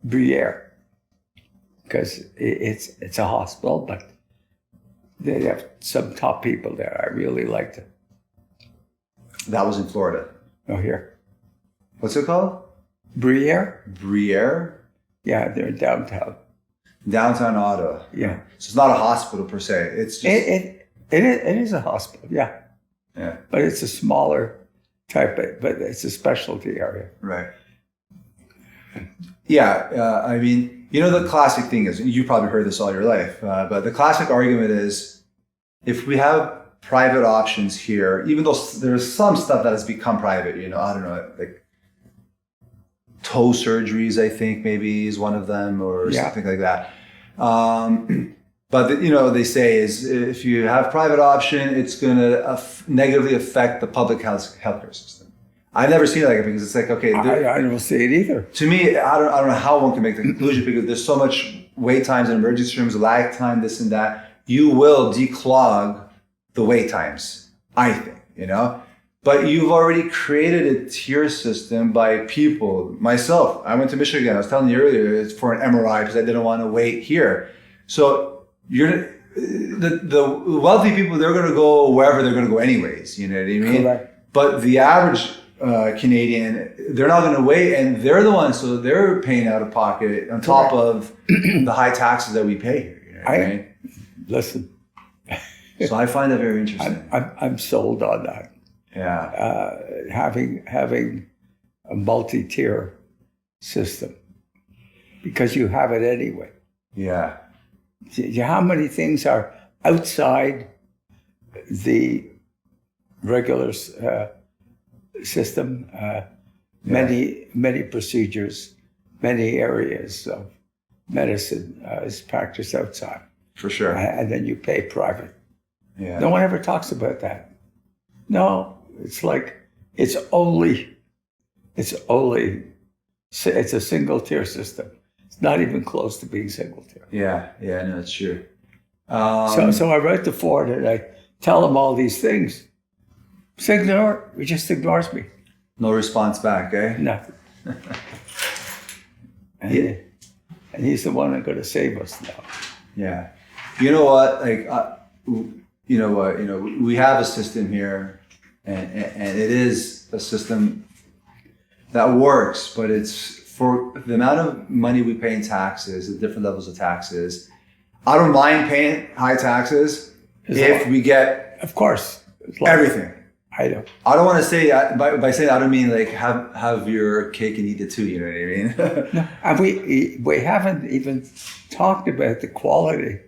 Briere, because it's a hospital, but they have some top people there. I really liked it.
That was in Florida.
Oh, here.
What's it called?
Briere?
Briere?
Yeah, they're downtown.
Downtown Ottawa.
Yeah.
So it's not a hospital per se. It's just
It is a hospital, yeah.
yeah.
But it's a smaller type of, but it's a specialty area.
Right. Yeah, I mean, you know, the classic thing is, you probably heard this all your life, but the classic argument is, if we have private options here, even though there's some stuff that has become private, you know, I don't know, like toe surgeries, I think maybe is one of them, or something like that. But you know, they say is if you have private option, it's going to negatively affect the public healthcare system. I've never seen it like it, because it's like, okay,
I don't see it either.
to me, I don't know how one can make the conclusion, because there's so much wait times in emergency rooms, lag time, this and that. You will declog the wait times, I think, you know. But you've already created a tier system by people. Myself, I went to Michigan. I was telling you earlier, it's for an MRI because I didn't want to wait here. So the wealthy people, they're going to go wherever they're going to go anyways. You know what I mean?
Correct.
But the average Canadian, they're not going to wait, and they're the ones, so they're paying out of pocket on top of the high taxes that we pay here. You know what I mean?
Listen,
So I find that very interesting.
I'm sold on that.
Yeah.
Having a multi-tier system, because you have it anyway.
Yeah.
How many things are outside the regular system? Many procedures, many areas of medicine is practiced outside.
For sure.
And then you pay private.
Yeah.
No one ever talks about that. No, it's like it's a single tier system. It's not even close to being single tier.
Yeah. No, it's true.
So I write to Ford and I tell him all these things. He just ignores me.
No response back, eh?
Nothing. And he's the one that's going to save us now.
Yeah. You know what? Like, we have a system here, and it is a system that works, but it's for the amount of money we pay in taxes, the different levels of taxes. I don't mind paying high taxes if we get,
of course,
everything.
I don't.
I don't want to say by saying that, I don't mean like have your cake and eat it too. You know what I mean?
No, and we haven't even talked about the quality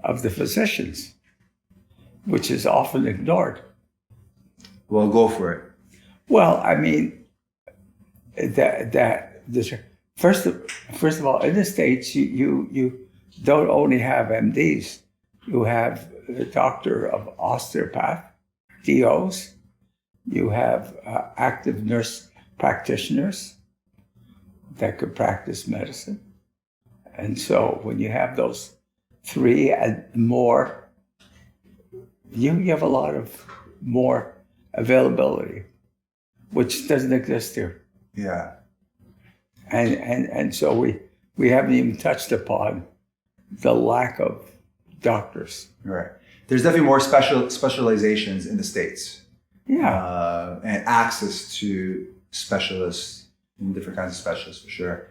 of the physicians, which is often ignored.
Well, go for it.
Well, I mean, first of all, in the States, you don't only have MDs. You have the doctor of osteopath, DOs. You have active nurse practitioners that could practice medicine. And so when you have those three and more, you have a lot of more availability, which doesn't exist here.
Yeah.
And so we haven't even touched upon the lack of doctors.
Right. There's definitely more specializations in the States.
Yeah.
And access to specialists and different kinds of specialists, for sure.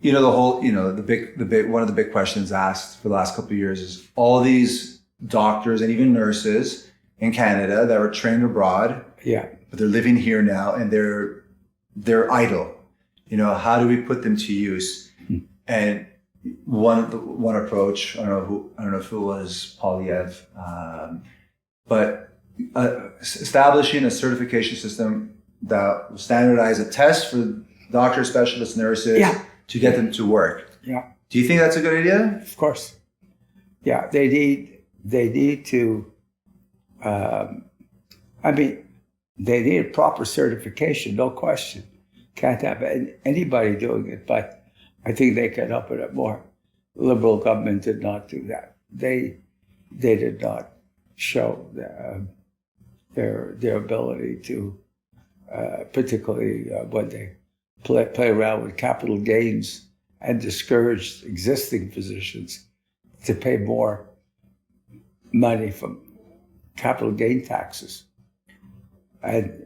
You know, the big one of the big questions asked for the last couple of years is all these doctors and even nurses in Canada that were trained abroad, but they're living here now and they're idle. You know, how do we put them to use? And one approach, I don't know if it was Polyev, but establishing a certification system that will standardize a test for doctors, specialists, nurses to get them to work.
Yeah.
Do you think that's a good idea?
Of course. Yeah, they need to I mean, they need proper certification, no question. Can't have anybody doing it, but I think they can up it up more. Liberal government did not do that. They did not show their ability to, particularly when they play around with capital gains and discourage existing physicians to pay more money from capital gain taxes. And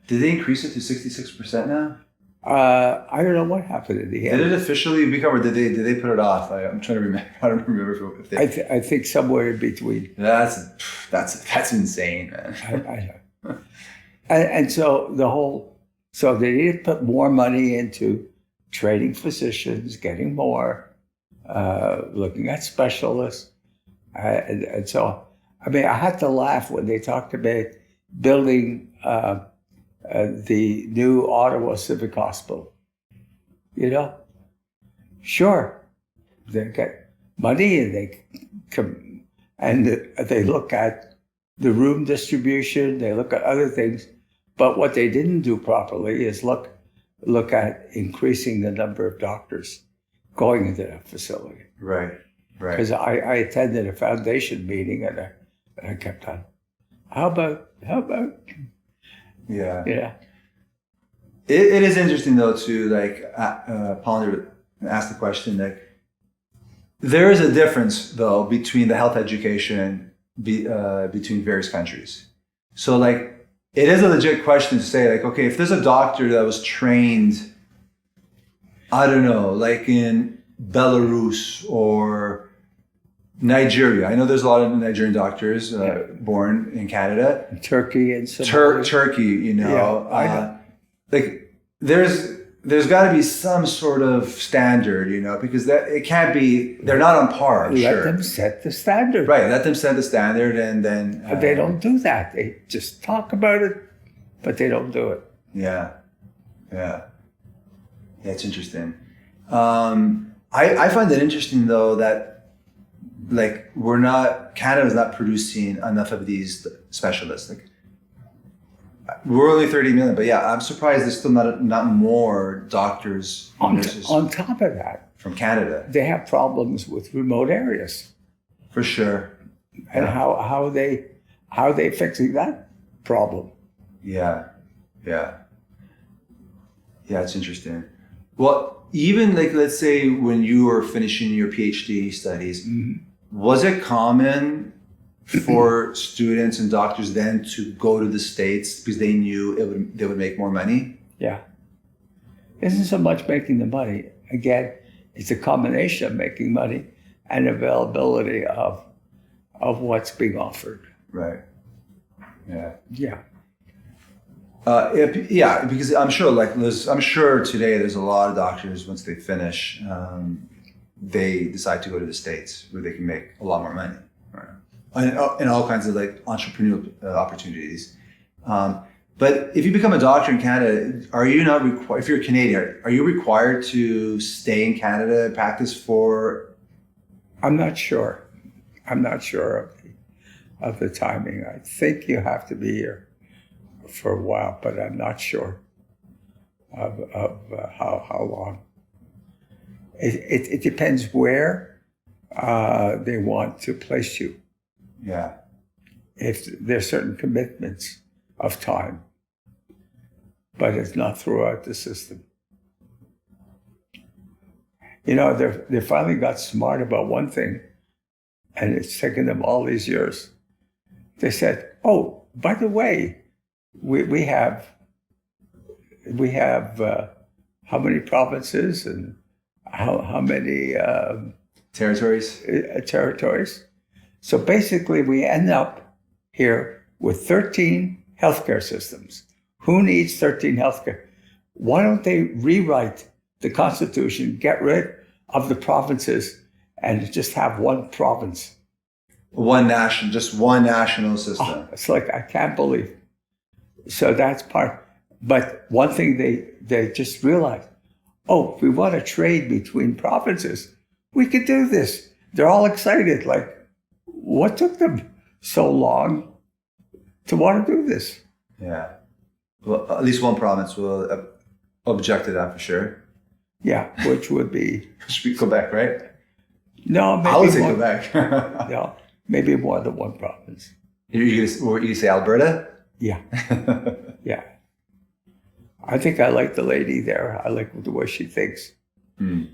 did they increase it to 66% now?
I don't know what happened in the end.
Did it officially become, or did they put it off? I'm trying to remember. I don't remember if they.
I think somewhere in between.
That's insane, man.
I know. And so they need to put more money into training physicians, getting more, looking at specialists, and so. I mean, I had to laugh when they talked about building the new Ottawa Civic Hospital. You know, sure, they get money and they come and they look at the room distribution, they look at other things, but what they didn't do properly is look at increasing the number of doctors going into that facility.
Right.
Because I attended a foundation meeting and I kept on. How about?
Yeah.
Yeah.
It is interesting though to Pollender asked the question like there is a difference though between the health education between various countries. So like it is a legit question to say like, okay, if there's a doctor that was trained, I don't know, like in Belarus or Nigeria. I know there's a lot of Nigerian doctors born in Canada.
Turkey and Somalia.
Turkey, you know.
Yeah, I know.
Like there's got to be some sort of standard, you know, because that it can't be. They're not on par.
Let them set the standard.
Right. Let them set the standard, and then
But they don't do that. They just talk about it, but they don't do it.
Yeah. It's interesting. I find it interesting though that. Like Canada's not producing enough of these specialists. Like we're only 30 million, but yeah, I'm surprised there's still not more doctors and nurses
On top of that,
from Canada.
they have problems with remote areas.
For sure.
And how they fixing that problem?
Yeah, it's interesting. Well, even like let's say when you were finishing your PhD studies. Mm-hmm. Was it common for students and doctors then to go to the States because they knew they would make more money?
Yeah. It isn't so much making the money. Again, it's a combination of making money and availability of what's being offered.
Right. Yeah.
Yeah.
Because I'm sure today there's a lot of doctors once they finish. They decide to go to the States where they can make a lot more money, right? And all kinds of like entrepreneurial opportunities. But if you become a doctor in Canada, are you not required? If you're Canadian, are you required to stay in Canada and practice for?
I'm not sure. Of the timing. I think you have to be here for a while, but I'm not sure of how long. It depends where they want to place you.
Yeah.
If there's certain commitments of time, but it's not throughout the system. You know, they finally got smart about one thing, and it's taken them all these years. They said, "Oh, by the way, we have how many provinces and how many territories. So basically, we end up here with 13 healthcare systems. Who needs 13 healthcare? Why don't they rewrite the Constitution, get rid of the provinces, and just have one province?
Just one national system.
Oh, it's like, I can't believe. So that's part. But one thing they just realized, if we want to trade between provinces, we could do this. They're all excited. Like, what took them so long to want to do this.
Yeah. Well, at least one province will object to that for sure.
Yeah, which would be
Should be Quebec, right?
no, maybe
I would say
more,
Quebec.
no, maybe more than one province.
You say Alberta?
Yeah, yeah. I think I like the lady there. I like the way she thinks.
Mm.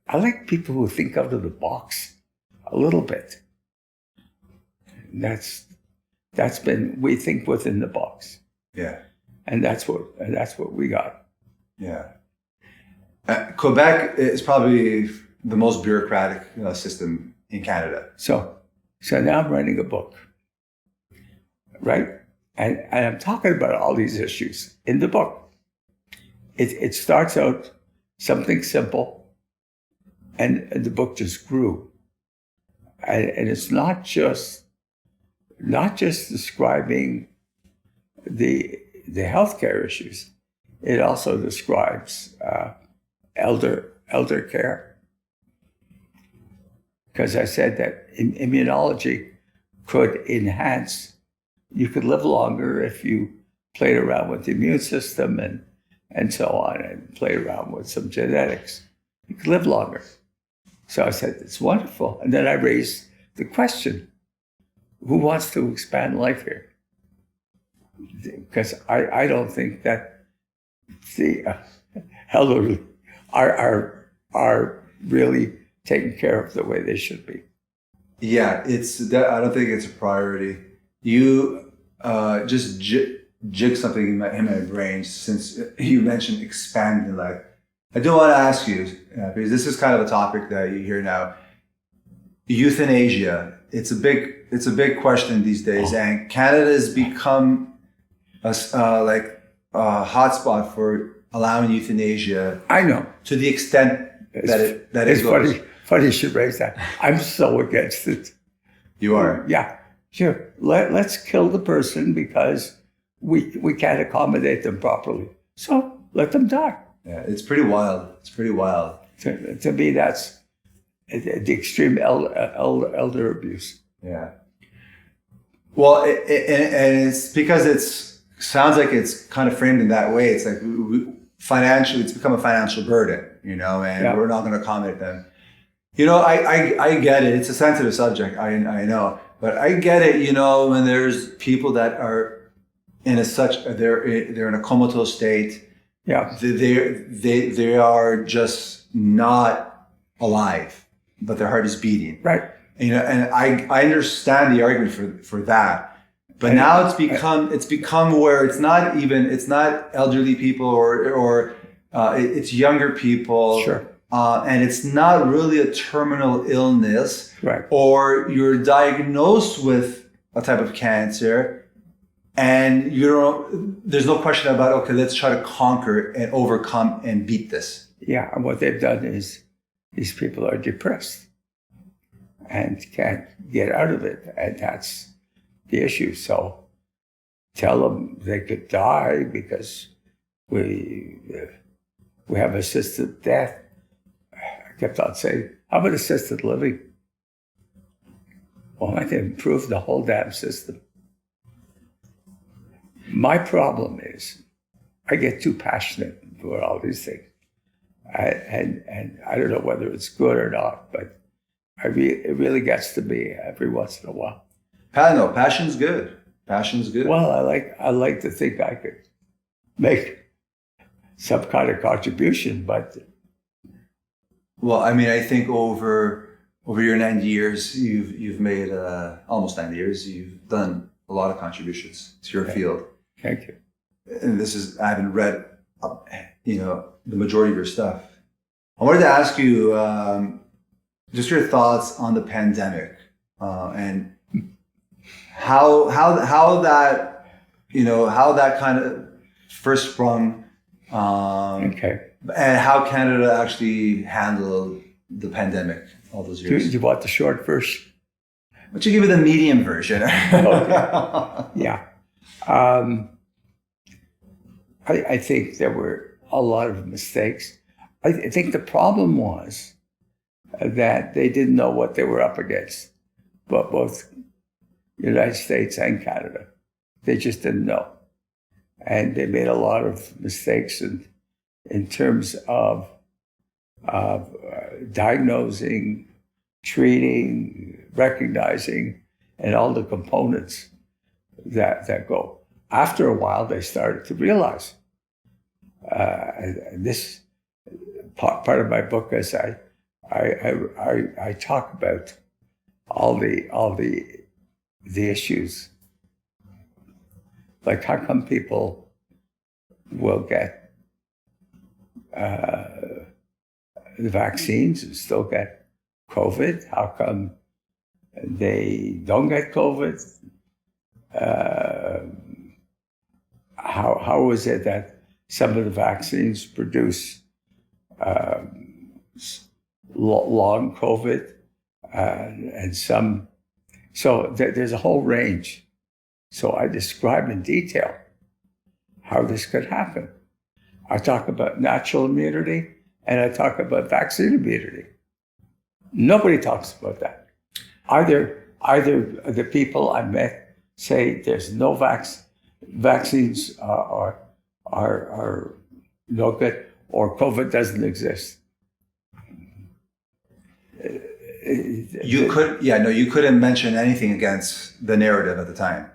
I like people who think out of the box a little bit. That's been, we think within the box,
Yeah.
and that's what we got.
Yeah. Quebec is probably the most bureaucratic system in Canada.
So now I'm writing a book, right? And I'm talking about all these issues in the book. It starts out something simple, and the book just grew. And it's not just describing the healthcare issues. It also describes elder care. Because I said that immunology could enhance. You could live longer if you played around with the immune system and so on, and played around with some genetics. You could live longer. So I said, it's wonderful. And then I raised the question, who wants to expand life here? Because I don't think that the elderly are really taken care of the way they should be.
Yeah, I don't think it's a priority. You just jig something in my brain since you mentioned expanding life. I do want to ask you, because this is kind of a topic that you hear now. Euthanasia. It's a big question these days, and Canada has become a hotspot for allowing euthanasia.
I know.
To the extent that it
it's
goes.
funny you should raise that. I'm so against it.
You are.
Yeah, sure. Let's kill the person because we can't accommodate them properly. So let them die.
Yeah, it's pretty wild. It's pretty wild.
To me, that's the extreme elder abuse.
Yeah. Well, and it's because sounds like it's kind of framed in that way. It's like financially, it's become a financial burden, and we're not going to accommodate them. I get it. It's a sensitive subject. I know, but I get it. When there's people that are they're in a comatose state.
Yeah,
they are just not alive, but their heart is beating.
Right.
And I understand the argument for that, but now it's become where it's not elderly people or it's younger people.
Sure.
And it's not really a terminal illness.
Right.
Or you're diagnosed with a type of cancer. And there's no question about, okay, let's try to conquer and overcome and beat this.
Yeah, and what they've done is these people are depressed and can't get out of it, and that's the issue. So tell them they could die because we have assisted death. I kept on saying, how about assisted living? Well, I can improve the whole damn system. My problem is I get too passionate about all these things. And I don't know whether it's good or not, but it really gets to me every once in a while.
No, passion's good. Passion's good.
Well, I like to think I could make some kind of contribution, but...
Well, I mean, I think over your 90 years, you've made almost 90 years, you've done a lot of contributions to your field.
Thank you.
And I haven't read, the majority of your stuff. I wanted to ask you just your thoughts on the pandemic and how that kind of first sprung, and how Canada actually handled the pandemic all those years.
Do you want the short version?
Why don't you give me the medium version?
Okay. Yeah. I think there were a lot of mistakes. I think the problem was that they didn't know what they were up against, but both the United States and Canada They just didn't know. And they made a lot of mistakes in terms of diagnosing, treating, recognizing, and all the components that go. After a while, they started to realize. And this part of my book is I talk about all the issues. Like, how come people will get the vaccines and still get COVID? How come they don't get COVID? How is it that some of the vaccines produce long COVID and some? So there's a whole range. So I describe in detail how this could happen. I talk about natural immunity and I talk about vaccine immunity. Nobody talks about that. Either the people I met say there's no vaccines are no good, or COVID doesn't exist.
You couldn't mention anything against the narrative at the time.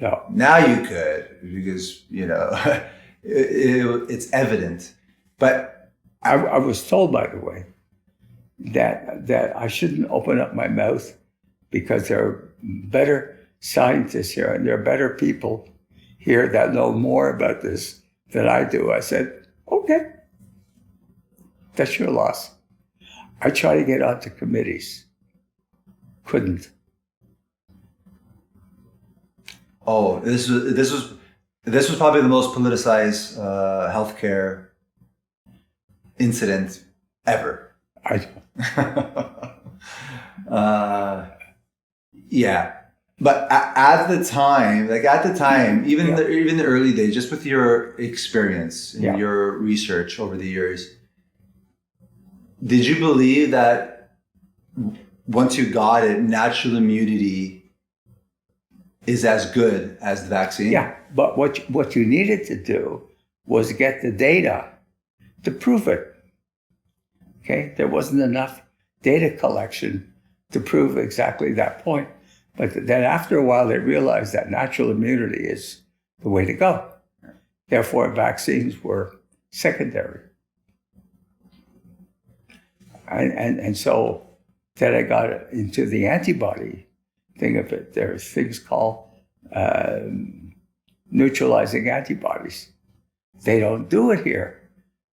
No.
Now you could, because it's evident. But
I was told, by the way, that I shouldn't open up my mouth because there are better scientists here and there are better people here that know more about this than I do. I said, okay, that's your loss. I tried to get onto committees. Couldn't.
Oh, this was probably the most politicized healthcare incident ever. Yeah, but at the time, even the early days, just with your experience and your research over the years, did you believe that once you got it, natural immunity is as good as the vaccine?
Yeah, but what you needed to do was get the data to prove it. Okay, there wasn't enough data collection to prove exactly that point. But then after a while, they realized that natural immunity is the way to go. Therefore, vaccines were secondary. And so then I got into the antibody thing of it. There's things called neutralizing antibodies. They don't do it here.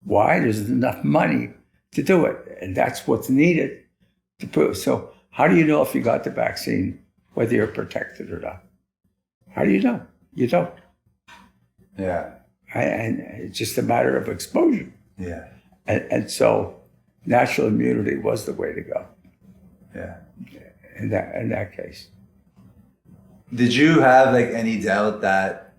Why? There's enough money to do it. And that's what's needed to prove. So how do you know if you got the vaccine, whether you're protected or not? How do you know? You don't.
Yeah.
And it's just a matter of exposure.
Yeah.
And so natural immunity was the way to go.
Yeah.
In that case.
Did you have any doubt that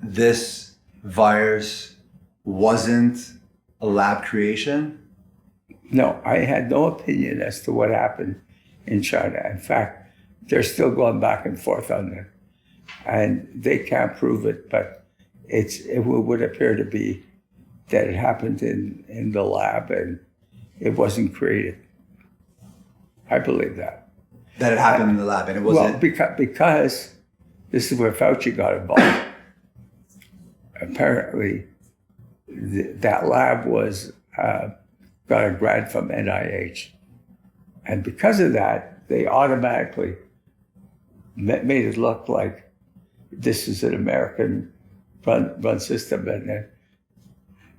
this virus wasn't a lab creation?
No, I had no opinion as to what happened in China. In fact, they're still going back and forth on it. And they can't prove it, but it would appear to be that it happened in the lab and it wasn't created. I believe that.
That it happened in the lab and it wasn't?
Well, because this is where Fauci got involved. Apparently, that lab got a grant from NIH. And because of that, they automatically made it look like this is an American run system.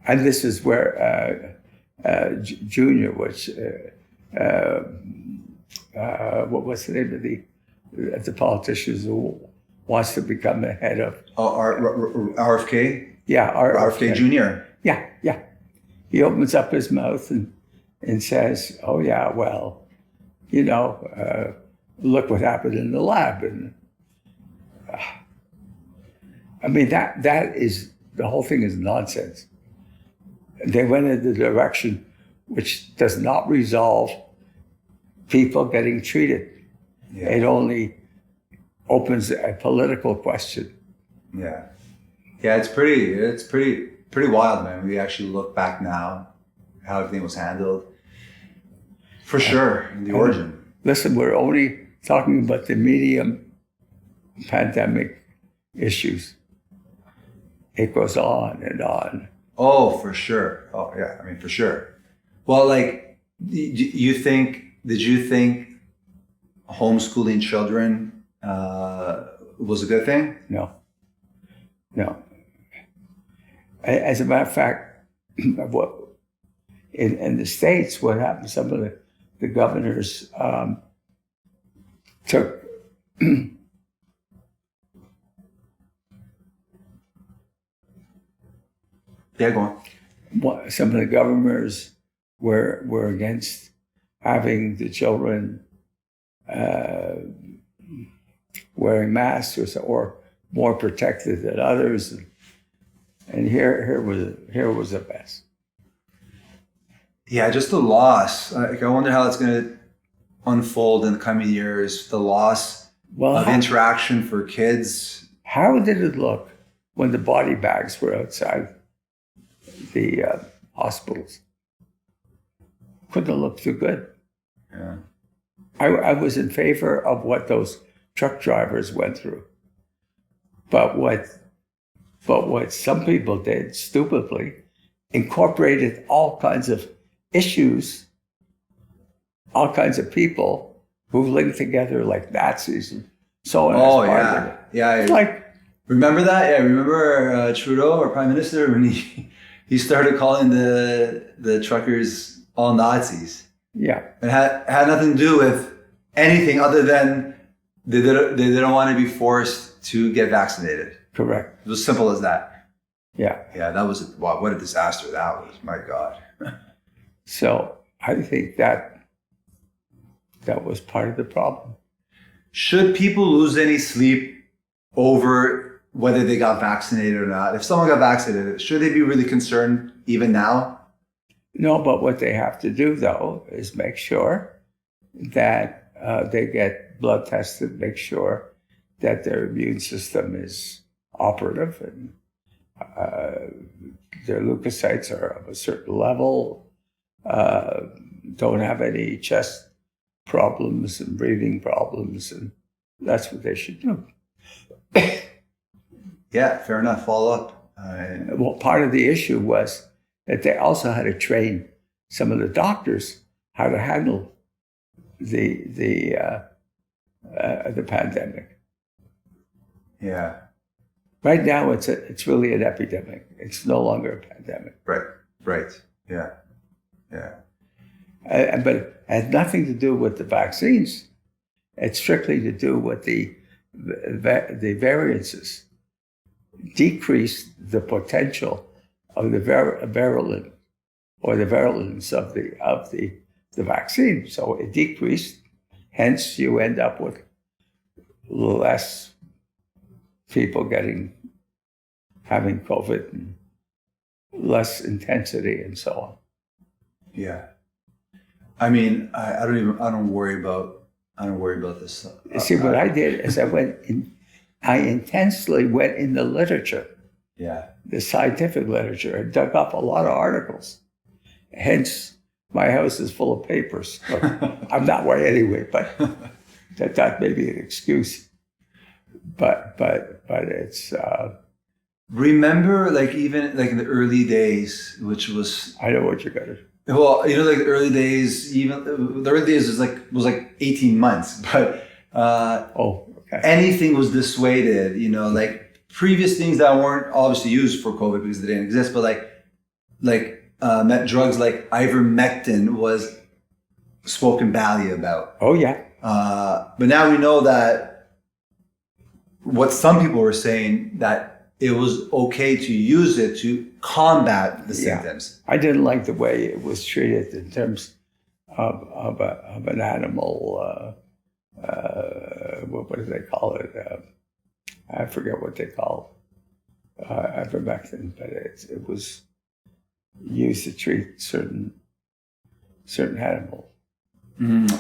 And this is where Junior, which, what was the name of the politician who wants to become the head of?
RFK?
Yeah,
RFK Jr.
Yeah. He opens up his mouth and says, oh yeah, well, look what happened in the lab. And I mean, that is, the whole thing is nonsense. They went in the direction which does not resolve people getting treated. Yeah. It only opens a political question.
Yeah. Yeah, it's pretty wild, man. We actually look back now, how everything was handled. For sure, in the origin.
Listen, we're only talking about the medium pandemic issues. It goes on and on.
Oh, for sure. Oh, yeah. I mean, for sure. Well, like, did you think homeschooling children was a good thing?
No. As a matter of fact, what in the States, what happened, some of the governors took
Yeah, go on.
some of the governors were against having the children wearing masks or more protected than others, and here was a mess.
Yeah, just the loss. Like, I wonder how it's going to unfold in the coming years. The loss of interaction for kids.
How did it look when the body bags were outside the hospitals? Couldn't look too good.
Yeah.
I was in favor of what those truck drivers went through, but what some people did stupidly incorporated all kinds of issues, all kinds of people who linked together like Nazis and so on.
Oh,
as part of it.
yeah.
It's like,
remember that? Yeah, remember Trudeau, our prime minister, when he started calling the truckers all Nazis.
yeah,
It had nothing to do with anything other than they didn't want to be forced to get vaccinated.
correct.
It was as simple as that.
Yeah.
Yeah, that was wow, what a disaster that was. My God.
So I think that was part of the problem.
Should people lose any sleep over whether they got vaccinated or not? If someone got vaccinated, should they be really concerned even now?
No, but what they have to do, though, is make sure that they get blood tested, make sure that their immune system is operative and their leukocytes are of a certain level, don't have any chest problems and breathing problems, and that's what they should do.
Yeah, fair enough. Follow up.
Well, part of the issue was that they also had to train some of the doctors how to handle the pandemic.
Yeah.
Right now, it's really an epidemic. It's no longer a pandemic.
Right. Yeah.
But it has nothing to do with the vaccines. It's strictly to do with the variances. Decrease the potential of the virulence of the vaccine. So it decreased. Hence, you end up with less people having COVID and less intensity and so on.
Yeah. I mean, I don't worry about this.
See, what I did is I intensely went in the literature, the scientific literature, and dug up a lot of articles. Hence, my house is full of papers. Look, I'm that way anyway, but that may be an excuse. But it's.
Remember, like, even like in the early days, which was.
I know what you're gonna.
Well, you know, like the early days, was like 18 months, but anything was dissuaded, you know, like previous things that weren't obviously used for COVID because they didn't exist, but like drugs like ivermectin was spoken badly about.
Oh yeah.
But now we know that what some people were saying, that it was okay to use it to combat the symptoms.
I didn't like the way it was treated in terms of an animal. What do they call it? I forget what they call ivermectin, but it was used to treat certain animals.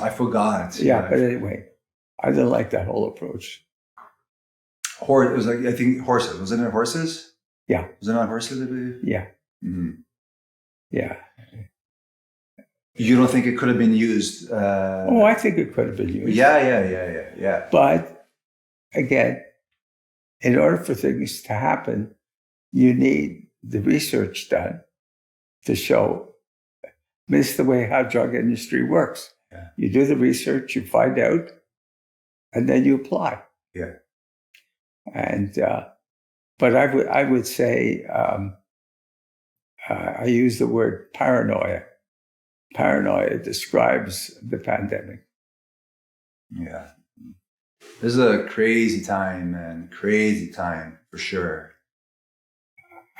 I forgot.
Yeah, but anyway, I didn't like that whole approach.
It was like, I think horses. Was it in horses?
Yeah.
Was it on horses, I believe?
Yeah.
Mhm.
Yeah.
You don't think it could have been used?
I think it could have been used.
Yeah.
But again, in order for things to happen, you need the research done to show. This is the way how drug industry works.
Yeah.
You do the research, you find out, and then you apply.
Yeah.
And but I would say I use the word paranoia. Paranoia describes the pandemic.
Yeah. This is a crazy time, man. Crazy time for sure.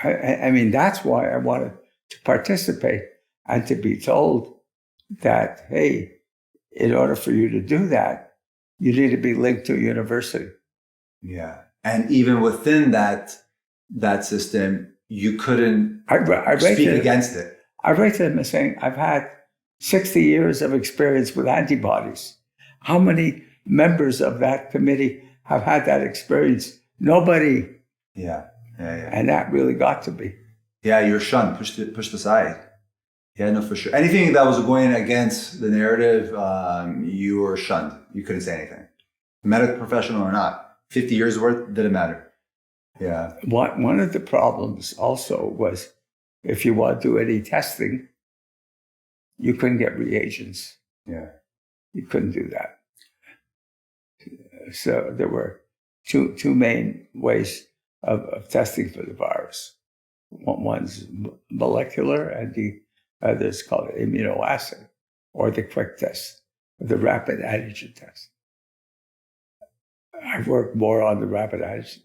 I mean, that's why I wanted to participate and to be told that, hey, in order for you to do that, you need to be linked to a university.
Yeah. And even within that system, you couldn't
I
speak against it.
I write to them and saying, I've had 60 years of experience with antibodies. How many members of that committee have had that experience? Nobody.
Yeah.
And that really got to me.
Yeah, you're shunned, pushed aside. Yeah, no, for sure. Anything that was going against the narrative, you were shunned. You couldn't say anything. Medical professional or not, 50 years worth, didn't matter. Yeah.
One of the problems also was if you want to do any testing, you couldn't get reagents.
Yeah. You
couldn't do that. So there were two main ways of testing for the virus. One's molecular, and the other is called immunoassay, or the quick test, the rapid antigen test. I worked more on the rapid antigen.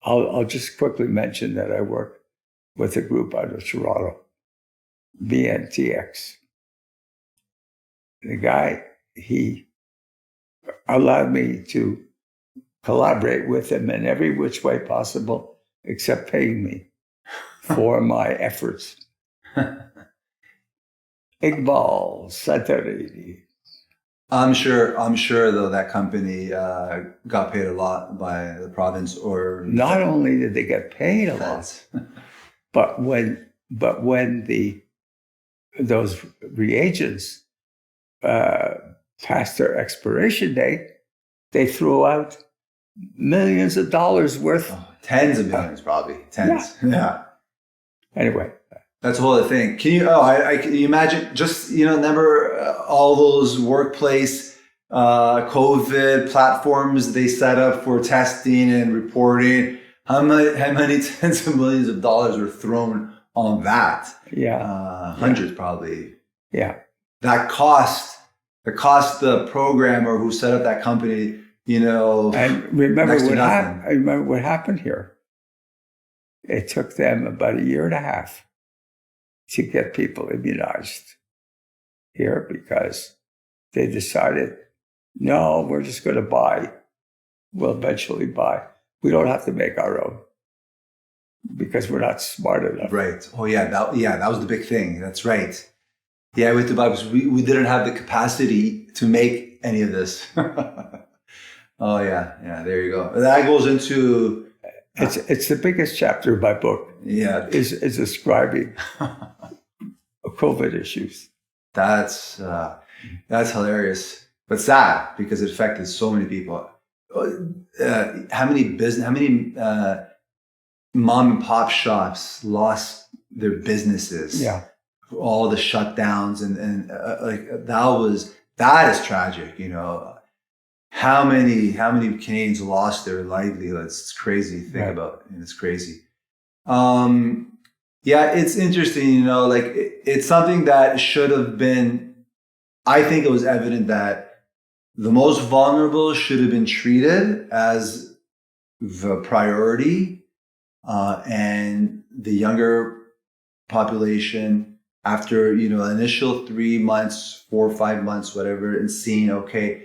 I'll just quickly mention that I work with a group out of Toronto, BNTX. The guy, he allowed me to collaborate with him in every which way possible, except paying me for my efforts. Iqbal Satari.
I'm sure though that company got paid a lot by the province, or
not only did they get paid a lot, but when those reagents past their expiration date, they threw out millions of dollars worth.
Tens of millions, probably. Tens. Yeah.
Anyway.
That's the whole other thing. Can you, can you imagine just, remember all those workplace COVID platforms they set up for testing and reporting? How many tens of millions of dollars were thrown on that?
Yeah.
Hundreds probably.
Yeah.
That cost the programmer who set up that company,
And remember I remember what happened here. It took them about 1.5 years to get people immunized here because they decided, no, we're just going to buy. We'll eventually buy. We don't have to make our own because we're not smart enough.
Right. Oh, yeah. That was the big thing. That's right. Yeah, we had to buy because we didn't have the capacity to make any of this. Oh, yeah. Yeah, there you go. That goes into...
It's the biggest chapter of my book.
Yeah.
Is describing COVID issues.
That's hilarious, but sad because it affected so many people. How many mom and pop shops lost their businesses?
Yeah,
all the shutdowns and that is tragic. How many Canadians lost their livelihoods? It's crazy to think about, and it's crazy. Yeah, it's interesting, it's something that should have been, I think it was evident that the most vulnerable should have been treated as the priority, and the younger population, after, initial 3 months, 4 or 5 months, whatever, and seeing, okay,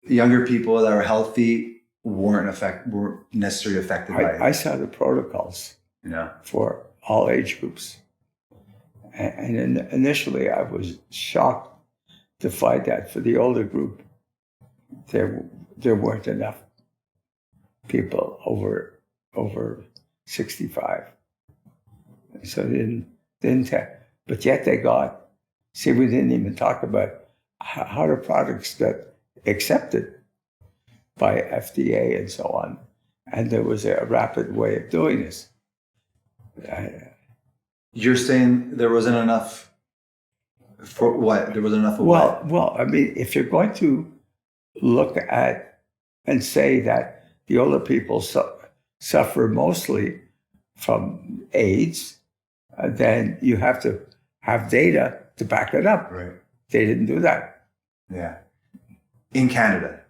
younger people that are healthy weren't necessarily affected by it.
I saw the protocols for all age groups. And initially I was shocked to find that for the older group, there weren't enough people over 65, so they didn't have, but yet they got. See, we didn't even talk about how the products got accepted by FDA and so on, and there was a rapid way of doing this.
You're saying there wasn't enough for what? There wasn't enough of what?
Well, I mean, if you're going to look at and say that the older people suffer mostly from AIDS, then you have to have data to back it up.
Right.
They didn't do that.
Yeah. In Canada.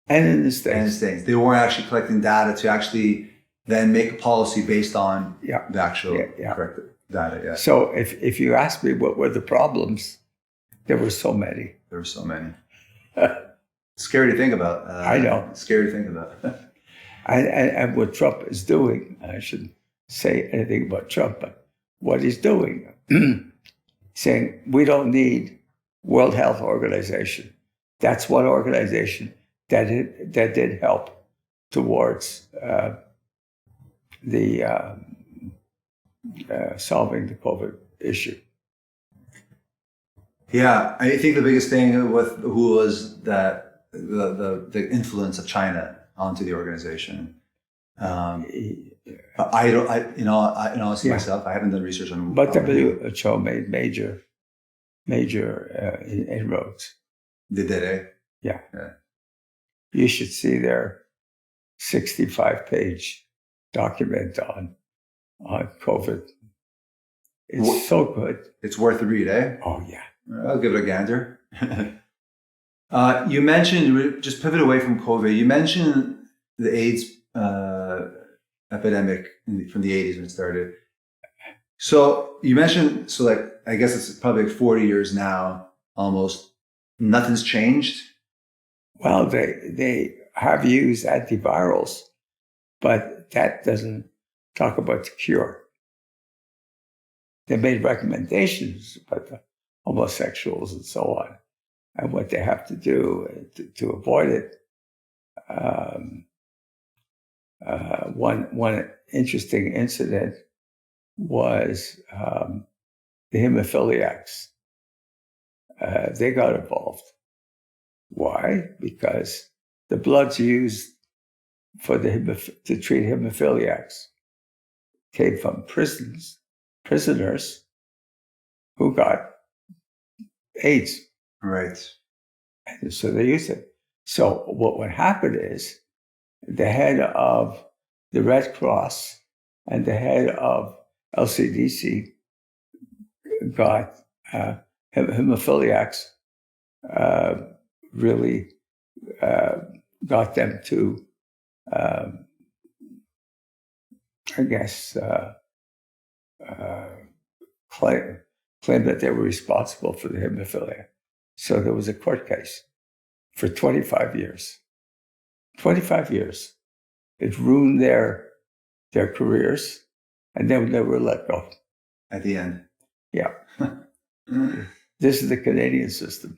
And in the States.
And in the States. They weren't actually collecting data to actually then make a policy based on the actual correct data. Yeah.
So if you ask me what were the problems, there were so many.
There were so many. Scary to think about.
I know.
Scary to think about.
and what Trump is doing, I shouldn't say anything about Trump, but what he's doing, saying we don't need World Health Organization. That's one organization that did help towards solving the COVID issue.
Yeah, I think the biggest thing with WHO was that the influence of China onto the organization. I don't, in all myself, I haven't done research on.
But WHO made major inroads.
They did, eh?
Yeah. You should see their 65-page document on COVID. It's so good.
It's worth a read, eh?
Oh, yeah.
I'll give it a gander. You mentioned, just pivot away from COVID, you mentioned the AIDS epidemic from the 80s when it started. So you mentioned, I guess it's probably 40 years now, almost. Nothing's changed?
Well, they have used antivirals, but that doesn't talk about the cure. They made recommendations about the homosexuals and so on, and what they have to do to avoid it. One interesting incident was the hemophiliacs. They got involved. Why? Because the blood's used to treat hemophiliacs came from prisoners who got AIDS.
Right.
And so they used it. So what would happen is the head of the Red Cross and the head of LCDC got hemophiliacs, really got them to, claim that they were responsible for the hemophilia. So there was a court case for 25 years. 25 years. It ruined their careers, and then they were let go.
At the end.
Yeah. This is the Canadian system.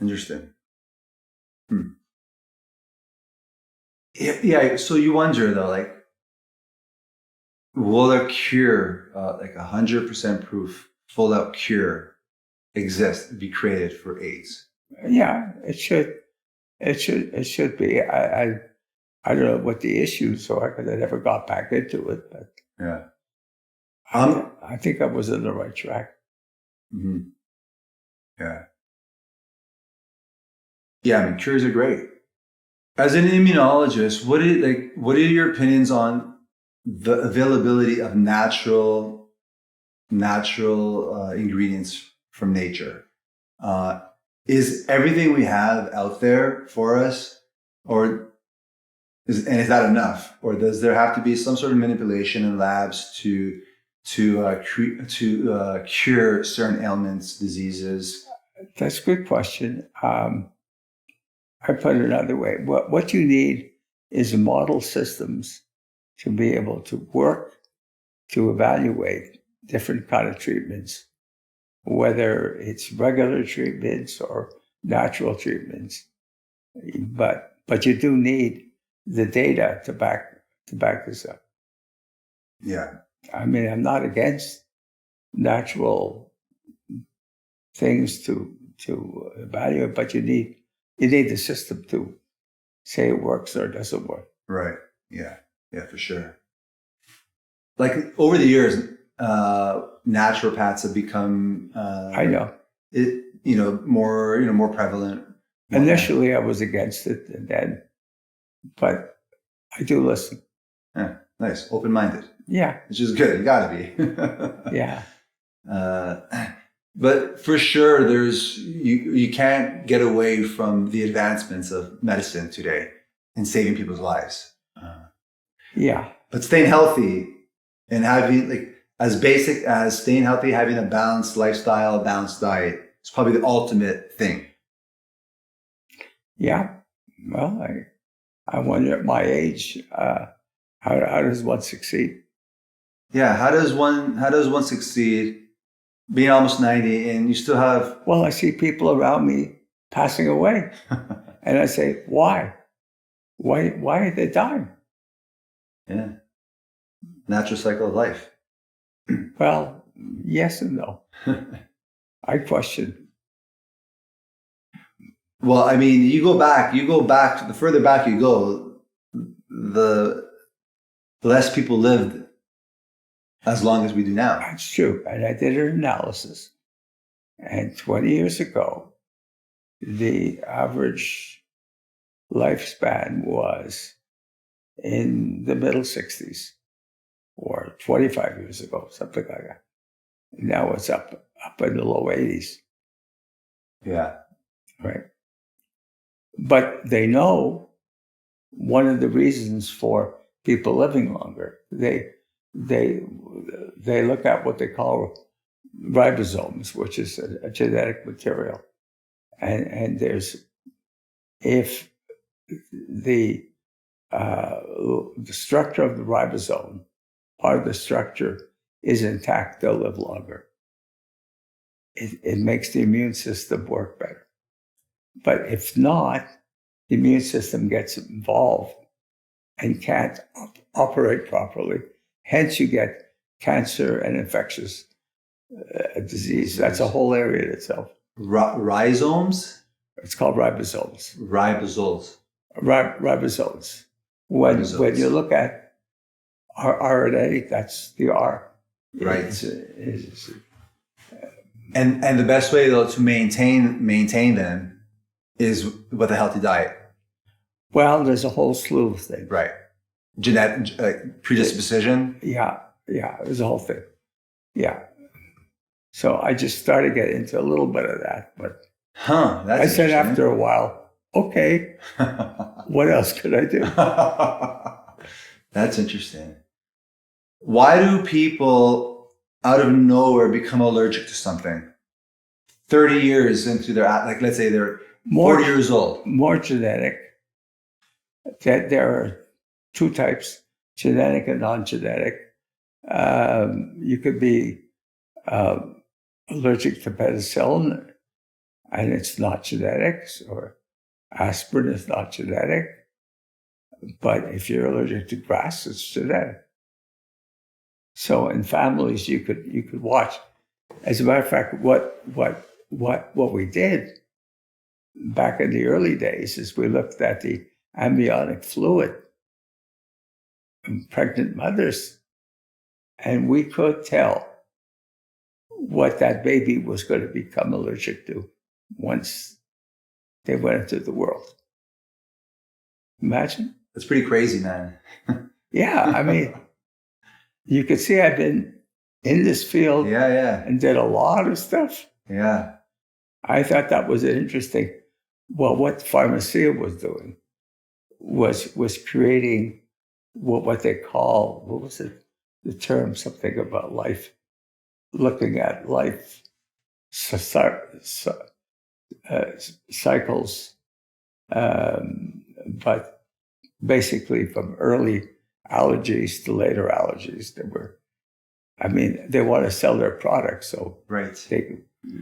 Interesting. Yeah. So you wonder though, will a cure, 100% proof, full out cure, exist, be created for AIDS?
Yeah, it should. It should be. I don't know what the issues are because I never got back into it, but
yeah.
I think I was on the right track.
Mm-hmm. Yeah. Yeah, I mean, cures are great. As an immunologist, what are your opinions on the availability of natural ingredients from nature? Is everything we have out there for us, is that enough, or does there have to be some sort of manipulation in labs to cure certain ailments, diseases?
That's a good question. I put it another way. What you need is model systems to be able to work to evaluate different kind of treatments, whether it's regular treatments or natural treatments, but you do need the data to back this up.
Yeah.
I mean, I'm not against natural things to evaluate, but you need the system to say it works or doesn't work.
Right. Yeah. Yeah, for sure. Like over the years, naturopaths have become
I know.
more prevalent.
Initially, I was against it, and then, but I do listen.
Yeah, nice, open-minded,
Yeah,
which is good. You got to be.
yeah.
But for sure, you can't get away from the advancements of medicine today in saving people's lives.
Yeah.
But staying healthy and having as basic as staying healthy, having a balanced lifestyle, a balanced diet is probably the ultimate thing.
Yeah. Well, I wonder at my age, how does one succeed?
Yeah. How does one succeed being almost 90 and you still have?
Well, I see people around me passing away, and I say, why? Why are they dying?
Yeah. Natural cycle of life.
Well, yes and no. I question.
Well, I mean, you go back, the further back you go, the less people lived as long as we do now.
That's true. And I did an analysis. And 20 years ago, the average lifespan was in the middle 60s, or 25 years ago, something like that. Now it's up in the low 80s.
Yeah.
Right. But they know one of the reasons for people living longer, they look at what they call ribosomes, which is a genetic material. And there's, if the structure of the ribosome, part of the structure is intact, they'll live longer. It makes the immune system work better. But if not, the immune system gets involved and can't operate properly. Hence, you get cancer and infectious disease. That's a whole area in itself.
Rhizomes?
It's called ribosomes.
Ribosomes.
Ribosomes. When you look at RNA, that's the R.
Right. And the best way though to maintain them is with a healthy diet.
Well, there's a whole slew of things.
Right. Genetic predisposition.
Yeah. There's a whole thing. Yeah. So I just started getting into a little bit of that, but
that's
I said after a while, okay, what else could I do?
That's interesting. Why do people out of nowhere become allergic to something? 30 years into their, let's say they're 40 years old.
More genetic. That there are two types, genetic and non-genetic. You could be allergic to penicillin, and it's not genetic, or aspirin is not genetic. But if you're allergic to grass, it's genetic. So in families, you could watch. As a matter of fact, what we did back in the early days is we looked at the amniotic fluid in pregnant mothers, and we could tell what that baby was going to become allergic to once they went into the world. Imagine.
That's pretty crazy, man.
Yeah, I mean, you could see I've been in this field and did a lot of stuff.
Yeah.
I thought that was interesting. Well, what Pharmacia was doing was creating what they call, what was it? The term, something about life, looking at life cycles, but basically from early allergies to later allergies. They want to sell their products, so
right.
they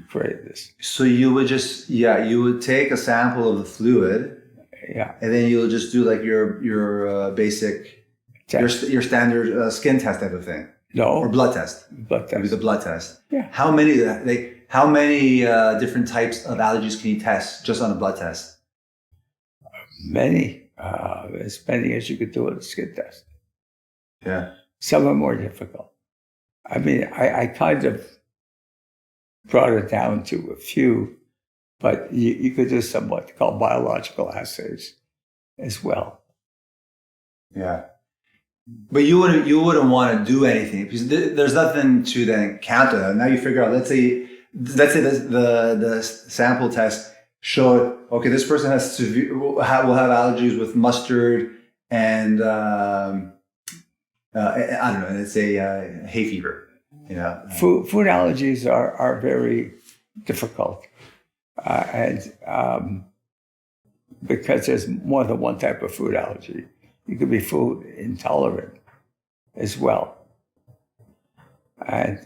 create this.
So you would just, you would take a sample of the fluid,
Yeah.
and then you'll just do like your basic,
Test.
your standard skin test type of thing,
No.
or blood test.
Blood
Maybe the
test.
blood test.
Yeah.
How many different types of allergies can you test just on a blood test?
Many. As many as you could do with a skin test.
Yeah.
Some are more difficult. I mean, I kind of brought it down to a few, but you could do some what called biological assays as well.
Yeah. But you wouldn't want to do anything because there's nothing to then count on. Now you figure out. Let's say the sample test showed, okay, this person has will have allergies with mustard and I don't know. Let's say hay fever. You know,
Food allergies are very difficult, and because there's more than one type of food allergy. You could be food intolerant as well. And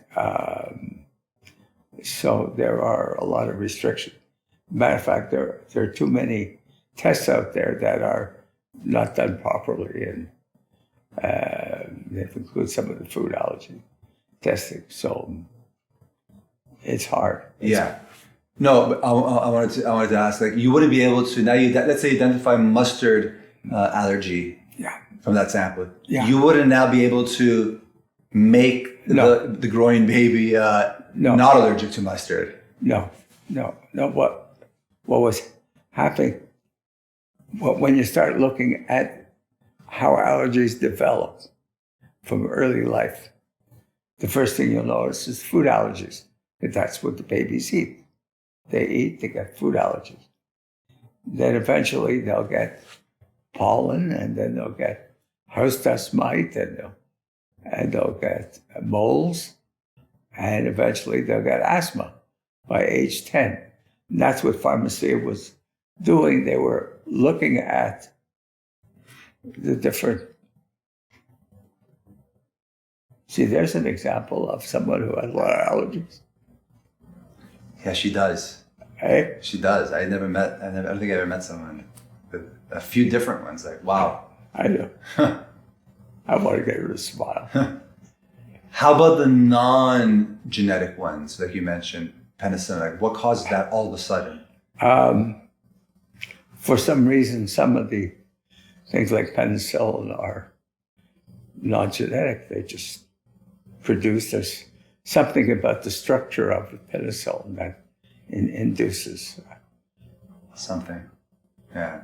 so there are a lot of restrictions. Matter of fact, there are too many tests out there that are not done properly, and they've included some of the food allergy testing. So it's hard.
yeah. No, but I wanted to ask, like, you wouldn't be able to now. Let's say identify mustard allergy.
Yeah.
From that sample,
Yeah.
you wouldn't now be able to make
No.
the growing baby
No.
not allergic to mustard.
No. What was happening? When you start looking at how allergies develop from early life, the first thing you'll notice is food allergies. That's what the babies eat. They get food allergies. Then eventually they'll get pollen, and then they'll get house dust mite, and they'll get moles, and eventually they'll get asthma by age 10. And that's what Pharmacia was doing. They were looking at the different. See, there's an example of someone who has a lot of allergies.
Yeah, she does.
Hey,
She does. I don't think I ever met someone with a few different ones. Like, wow.
I know. I want to get her to smile.
How about the non-genetic ones, like you mentioned, penicillin? Like, what causes that all of a sudden?
For some reason, some of the things like penicillin are non-genetic. They just produce this something about the structure of the penicillin that induces.
Something. Yeah.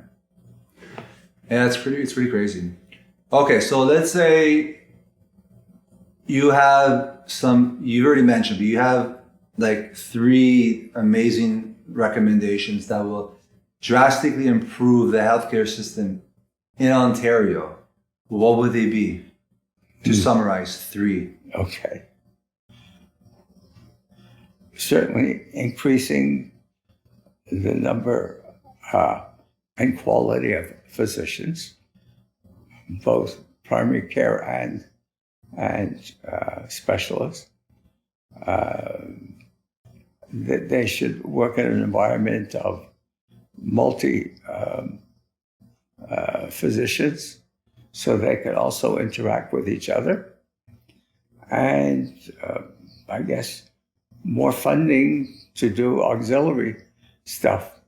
Yeah, it's pretty crazy. Okay, so let's say you have you already mentioned, but you have like 3 amazing recommendations that will drastically improve the healthcare system in Ontario. What would they be? To summarize 3.
Okay. Certainly increasing the number and quality of physicians, both primary care and specialists. That they should work in an environment of multi physicians, so they can also interact with each other. And I guess more funding to do auxiliary stuff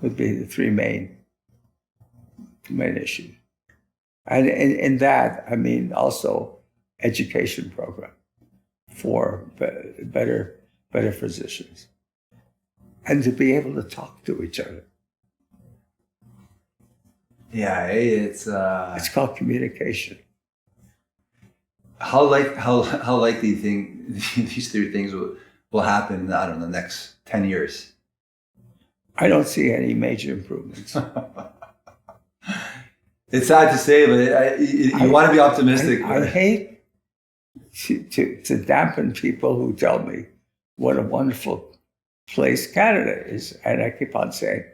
would be the 3 main issues. And in that, I mean also education program for better physicians, and to be able to talk to each other.
Yeah, it's
It's called communication.
how likely do you think these 3 things will happen? I don't know, the next 10 years.
I don't see any major improvements.
It's sad to say, but you want to be optimistic.
I hate to dampen people who tell me what a wonderful place Canada is. And I keep on saying,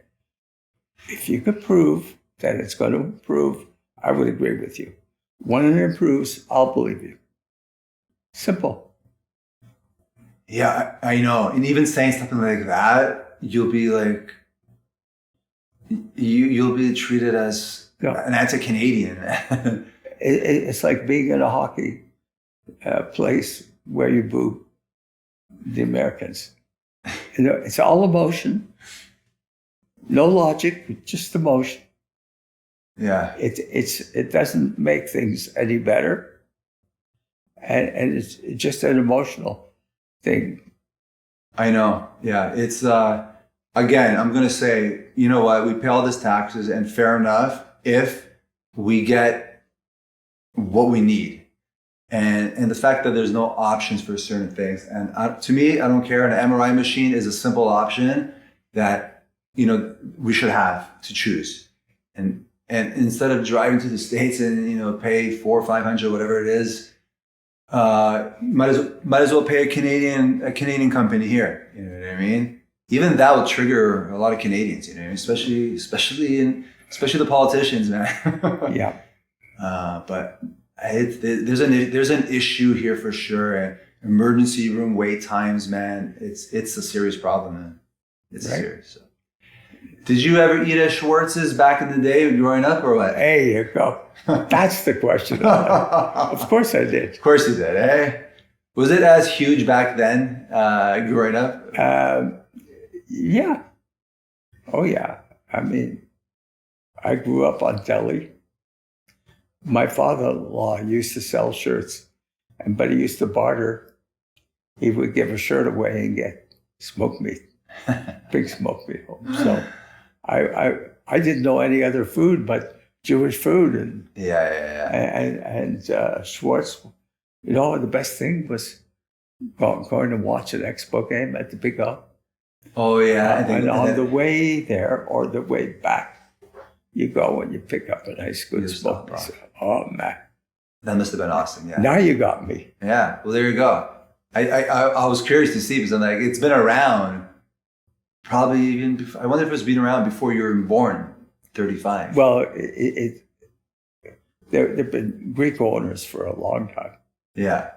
if you could prove that it's going to improve, I would agree with you. When it improves, I'll believe you. Simple.
Yeah, I know. And even saying something like that, you'll be like, you'll be treated as
Yeah.
an anti-Canadian.
It's like being in a hockey place where you boo the Americans. You know, it's all emotion, no logic, just emotion.
Yeah.
It doesn't make things any better, and it's just an emotional thing.
I know. Yeah. It's, again, I'm going to say, you know what? We pay all these taxes, and fair enough if we get what we need. And the fact that there's no options for certain things. And to me, I don't care. An MRI machine is a simple option that, you know, we should have to choose. And instead of driving to the States and, you know, pay $400 or $500, whatever it is, might as well pay a Canadian company here. You know what I mean? Even that will trigger a lot of Canadians, you know, especially the politicians, man.
Yeah.
But there's an issue here for sure. Emergency room wait times, man. It's a serious problem, man. It's
Right.
serious. So. Did you ever eat at Schwartz's back in the day growing up, or what?
There you go. That's the question. Of course I did.
Of course you did, eh? Was it as huge back then, growing up?
Yeah. Oh, yeah. I mean, I grew up on deli. My father-in-law used to sell shirts, but he used to barter. He would give a shirt away and get smoked meat, big smoked meat home. So I didn't know any other food but Jewish food, and Schwartz. You know, the best thing was going to watch an Expo game at the Big O.
Oh yeah,
And on the way there or the way back, you go and you pick up a nice good smoke. Oh man,
that must have been awesome. Yeah.
Now you got me.
Yeah. Well, there you go. I was curious to see because I'm like, it's been around. Probably even before, I wonder if it's been around before you were born. 35.
Well, there've been Greek owners for a long time.
Yeah.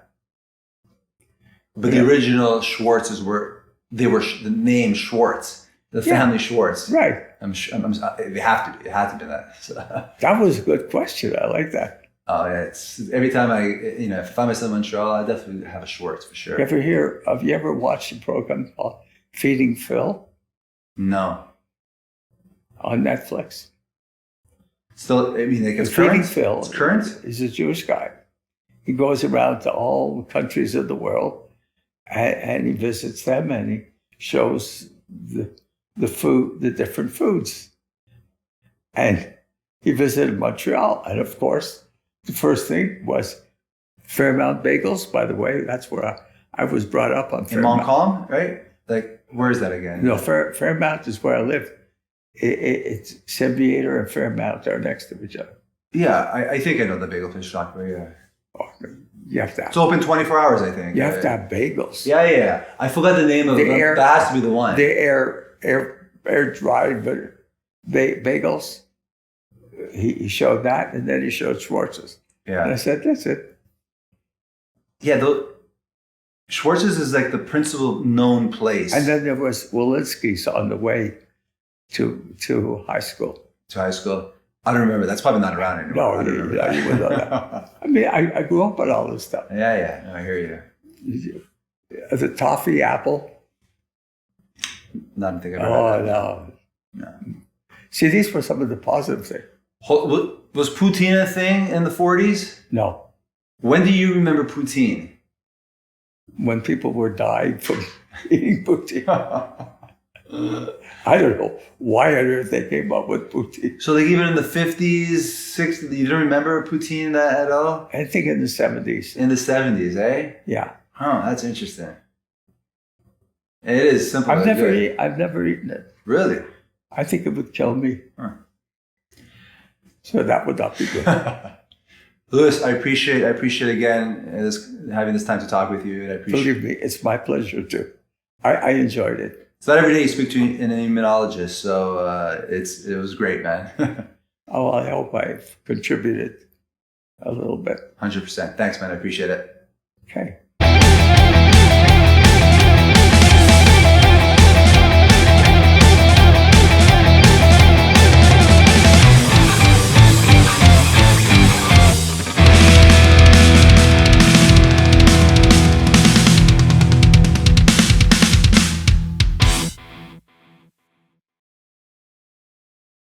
But the original Schwartzes were the name Schwartz, the family Schwartz.
Right.
They have to be. It had to be that. So.
That was a good question. I like that.
Oh yeah, it's every time if I find myself in Montreal, I definitely have a Schwartz for sure.
Have you ever watched a program called Feeding Phil?
No.
On Netflix.
Still, I mean, like it's
Feeding
current.
Phil.
It's current.
He's a Jewish guy. He goes around to all countries of the world, and he visits them, and he shows the food, the different foods. And he visited Montreal, and of course, the first thing was Fairmount Bagels. By the way, that's where I was brought up on Fairmount.
In Montcalm, right? Like, where is that again?
No, Fairmount is where I live. It's Sembiator and Fairmount are next to each other.
Yeah, I think I know the bagel fish shop. Yeah.
Oh, you have to have,
it's open 24 hours, I think.
you have to have bagels.
Yeah. I forgot the name of it. That has to be the one.
The air dried bagels. He showed that, and then he showed Schwartz's.
Yeah.
And I said, that's it.
Yeah, Schwartz's is like the principal known place.
And then there was Walensky's on the way to high school.
To high school? I don't remember. That's probably not around anymore.
No, you would know that. I mean, I grew up on all this stuff.
Yeah. No, I hear you.
The toffee apple.
Not think I've heard that.
No. See, these were some of the positive things.
Was poutine a thing in the 40s?
No.
When do you remember poutine?
When people were dying from eating poutine. I don't know why on earth they came up with poutine.
So like even in the 50s, 60s, you don't remember poutine at all?
I think in the 70s.
In the 70s, eh?
Yeah.
Huh, that's interesting. It is simple.
I've never eaten it.
Really?
I think it would kill me.
Huh.
So that would not be good.
Louis, I appreciate again having this time to talk with you. And I appreciate.
Believe me, it's my pleasure too. I enjoyed it.
It's not every day you speak to an immunologist, so it was great, man.
Oh, I hope I've contributed a little bit.
100%. Thanks, man. I appreciate it.
Okay.